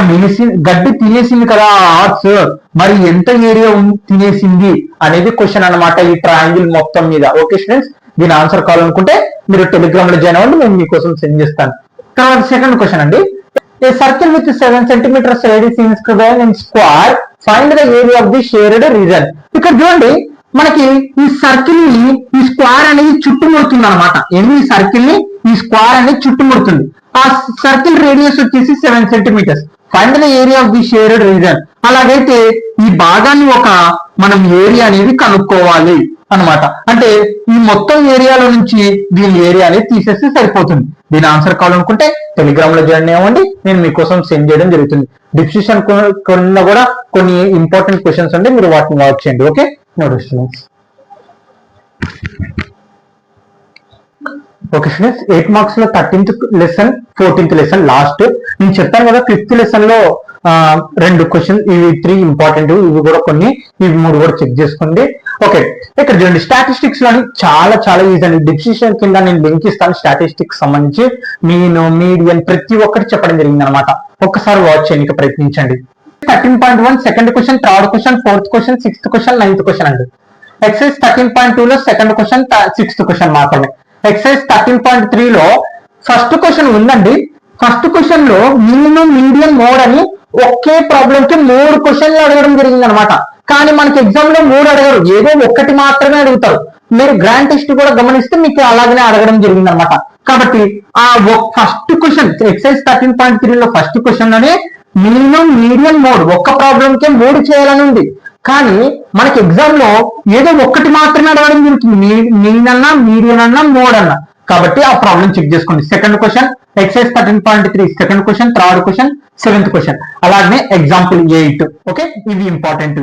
గడ్డి తినేసింది కదా ఆ హార్స్, మరి ఎంత ఏరియా తినేసింది అనేది క్వశ్చన్ అనమాట ఈ ట్రయాంగిల్ మొత్తం మీద. ఓకే స్టూడెంట్స్, దీని ఆన్సర్ కావాలనుకుంటే మీరు టెలిగ్రామ్ లో జాయిన్ అవ్వండి, నేను మీకోసం సెండ్ చేస్తాను. తర్వాత 2nd క్వశ్చన్ అండి, a circle with 7 centimeters radius in square, find the area of the shared region. ఇక్కడ చూడండి మనకి ఈ సర్కిల్ ని ఈ స్క్వేర్ అనేది చుట్టుముడుతుంది అనమాట. ఈ సర్కిల్ ని ఈ స్క్వేర్ అనేది చుట్టుముడుతుంది. ఆ సర్కిల్ రేడియస్ వచ్చేసి 7 centimeters. Find the area of the shared reason. అలాగైతే ఈ భాగాన్ని మనం ఏరియా అనేది కనుక్కోవాలి అనమాట. అంటే ఈ మొత్తం ఏరియాలో నుంచి దీని ఏరియా అనేది తీసేస్తే సరిపోతుంది. దీని ఆన్సర్ కావాలనుకుంటే టెలిగ్రామ్ లో జాయిన్ అవ్వండి, నేను మీకోసం సెండ్ చేయడం జరుగుతుంది. డిస్క్రిప్షన్ కింద కూడా కొన్ని ఇంపార్టెంట్ క్వశ్చన్స్ ఉంటే మీరు వాటిని వాచ్ చేయండి. Okay, note students. Okay students, 8 marks లో 13th lesson, 14th lesson last. నేను చెప్పాను కదా 5th లెసన్ లో 2 క్వశ్చన్, ఇవి 3 ఇంపార్టెంట్, ఇవి కూడా కొన్ని, ఇవి 3 కూడా చెక్ చేసుకోండి. ఓకే, ఇక్కడ చూడండి స్టాటిస్టిక్స్ లోని చాలా చాలా ఈజీ అండి. డిస్క్రిప్షన్ కింద నేను లింక్ ఇస్తాను, స్టాటిస్టిక్స్ సంబంధించి మీన్, మీడియన్ ప్రతి ఒక్కటి చెప్పడం జరిగింది అనమాట. ఒక్కసారి వాచ్ చేయడానికి ప్రయత్నించండి. 13.1 2nd question, 3rd question, 4th question, 6th question, 9th question అండి. ఎక్సైజ్ 13.2 లో 2nd క్వశ్చన్, 6th క్వశ్చన్ మాత్రమే. ఎక్సైజ్ 13.3 లో 1st క్వశ్చన్ ఉందండి, ఫస్ట్ క్వశ్చన్ లో మినిమం మీడియం మోడ్ అని ఒకే ప్రాబ్లం కి 3 క్వశ్చన్లు అడగడం జరిగింది అనమాట. కానీ మనకి ఎగ్జామ్ లో 3 అడగరు, ఏదో ఒక్కటి మాత్రమే అడుగుతారు. మీరు గ్రాండ్ టెస్ట్ కూడా గమనిస్తే మీకు అలాగనే అడగడం జరిగింది అనమాట. కాబట్టి ఆ ఫస్ట్ క్వశ్చన్ ఎక్సైజ్ 13.3 లో ఫస్ట్ క్వశ్చన్ లోనే మినిమం మీడియం మోడ్ ఒక్క ప్రాబ్లం కే 3 చేయాలని ఉంది. కానీ మనకి ఎగ్జామ్ లో ఏదో ఒక్కటి మాత్రమే అడగడం జరుగుతుంది, మీన్ అన్నా మీడియం అన్నా మోడ్ అన్నా. కాబట్టి ఆ ప్రాబ్లం చెక్ చేసుకోండి. Second question exercise 13.3 second question, third question, seventh question, అలాగనే ఎగ్జాంపుల్ 8. ఓకే, ఇవి ఇంపార్టెంట్.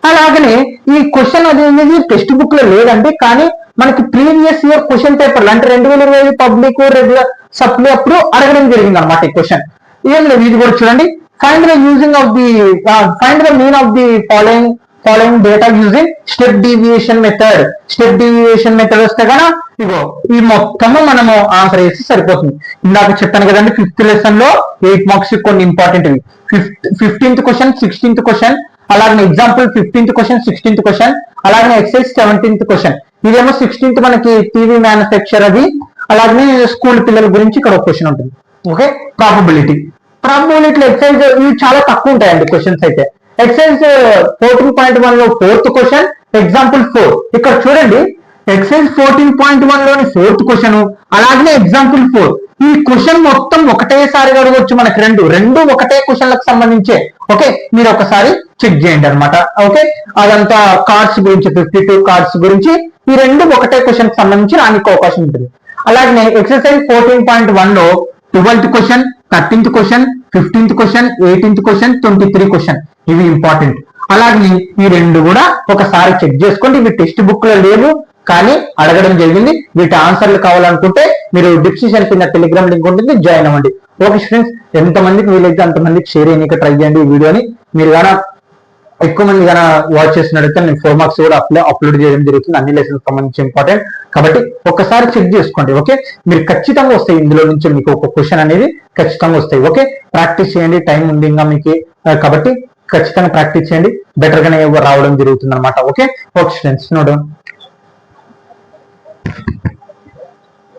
అలాగనే ఈ క్వశ్చన్ అనేది టెక్స్ట్ బుక్ లో లేదండి, కానీ మనకి ప్రీవియస్ ఇయర్ క్వశ్చన్ పేపర్ అంటే 2020 పబ్లిక్ రెగ్యులర్ సప్లీ అప్పుడు అడగడం జరిగింది అనమాట ఈ క్వశ్చన్. ఏం లేదు, ఇది కూడా చూడండి. Find the mean of the following data using step deviation method. Step deviation method వస్తే కనుక ఇగో ఈ మొత్తము మనము ఆన్సర్ చేసి సరిపోతుంది. ఇందాక చెప్పాను కదండి, 5th లెసన్ లో 8 మార్క్స్ కొన్ని important. 15th question, 16th question, అలాగే example 15th question, 16th question, అలాగే ఎక్సైజ్ 17th క్వశ్చన్. ఇదేమో 16th మనకి టీవీ మ్యానుఫ్యాక్చర్ అది, అలాగే స్కూల్ పిల్లల గురించి ఇక్కడ ఒక క్వశ్చన్ ఉంటుంది. ఓకే, ప్రాబబిలిటీలో ఎక్సైజ్ ఇవి చాలా తక్కువ ఉంటాయండి క్వశ్చన్స్ అయితే. ఎక్సైజ్ 14.1 లో 4th క్వశ్చన్, ఎగ్జాంపుల్ 4. ఇక్కడ చూడండి, ఎక్సైజ్ 14.1 లోని 4th క్వశ్చన్, అలాగే ఎగ్జాంపుల్ 4. ఈ క్వశ్చన్ మొత్తం ఒకటేసారి అడగవచ్చు మనకి, రెండు ఒకటే క్వశ్చన్లకు సంబంధించే. ఓకే, మీరు ఒకసారి చెక్ చేయండి అనమాట. ఓకే, అదంతా కార్డ్స్ గురించి 52 కార్డ్స్ గురించి ఈ రెండు ఒకటే క్వశ్చన్ కి సంబంధించి రానికి అవకాశం ఉంటుంది. అలాగే ఎక్సర్సైజ్ 14.1 లో 12th question, 13th question, 15th question, 18th question, 23 question, ఇవి ఇంపార్టెంట్. అలాగే ఈ రెండు కూడా ఒకసారి చెక్ చేసుకోండి. ఇవి టెక్స్ట్ బుక్ లో లేవు, కానీ అడగడం జరిగింది. వీటి ఆన్సర్లు కావాలనుకుంటే మీరు డిస్క్రిప్షన్ కింద టెలిగ్రామ్ లింక్ ఉంటుంది, జాయిన్ అవ్వండి. ఓకే స్టూడెంట్స్, ఎంతమందికి వీలైతే అంతమందికి షేర్ చేయడానికి ట్రై చేయండి ఈ వీడియోని. మీరు గానా ఎక్కువ మంది గానా వాచ్ చేసినట్లయితే నేను 4 మార్క్స్ కూడా అప్లోడ్ చేయడం జరుగుతుంది, అన్ని లెసన్స్ సంబంధించి ఇంపార్టెంట్. కాబట్టి ఒక్కసారి చెక్ చేసుకోండి. ఓకే, మీరు ఖచ్చితంగా వస్తాయి, ఇందులో నుంచి మీకు ఒక క్వశ్చన్ అనేది ఖచ్చితంగా వస్తాయి. ఓకే, ప్రాక్టీస్ చేయండి, టైం ఉంది ఇంకా మీకు. కాబట్టి ఖచ్చితంగా ప్రాక్టీస్ చేయండి, బెటర్ గానే రావడం జరుగుతుంది అనమాట. Okay students, note down.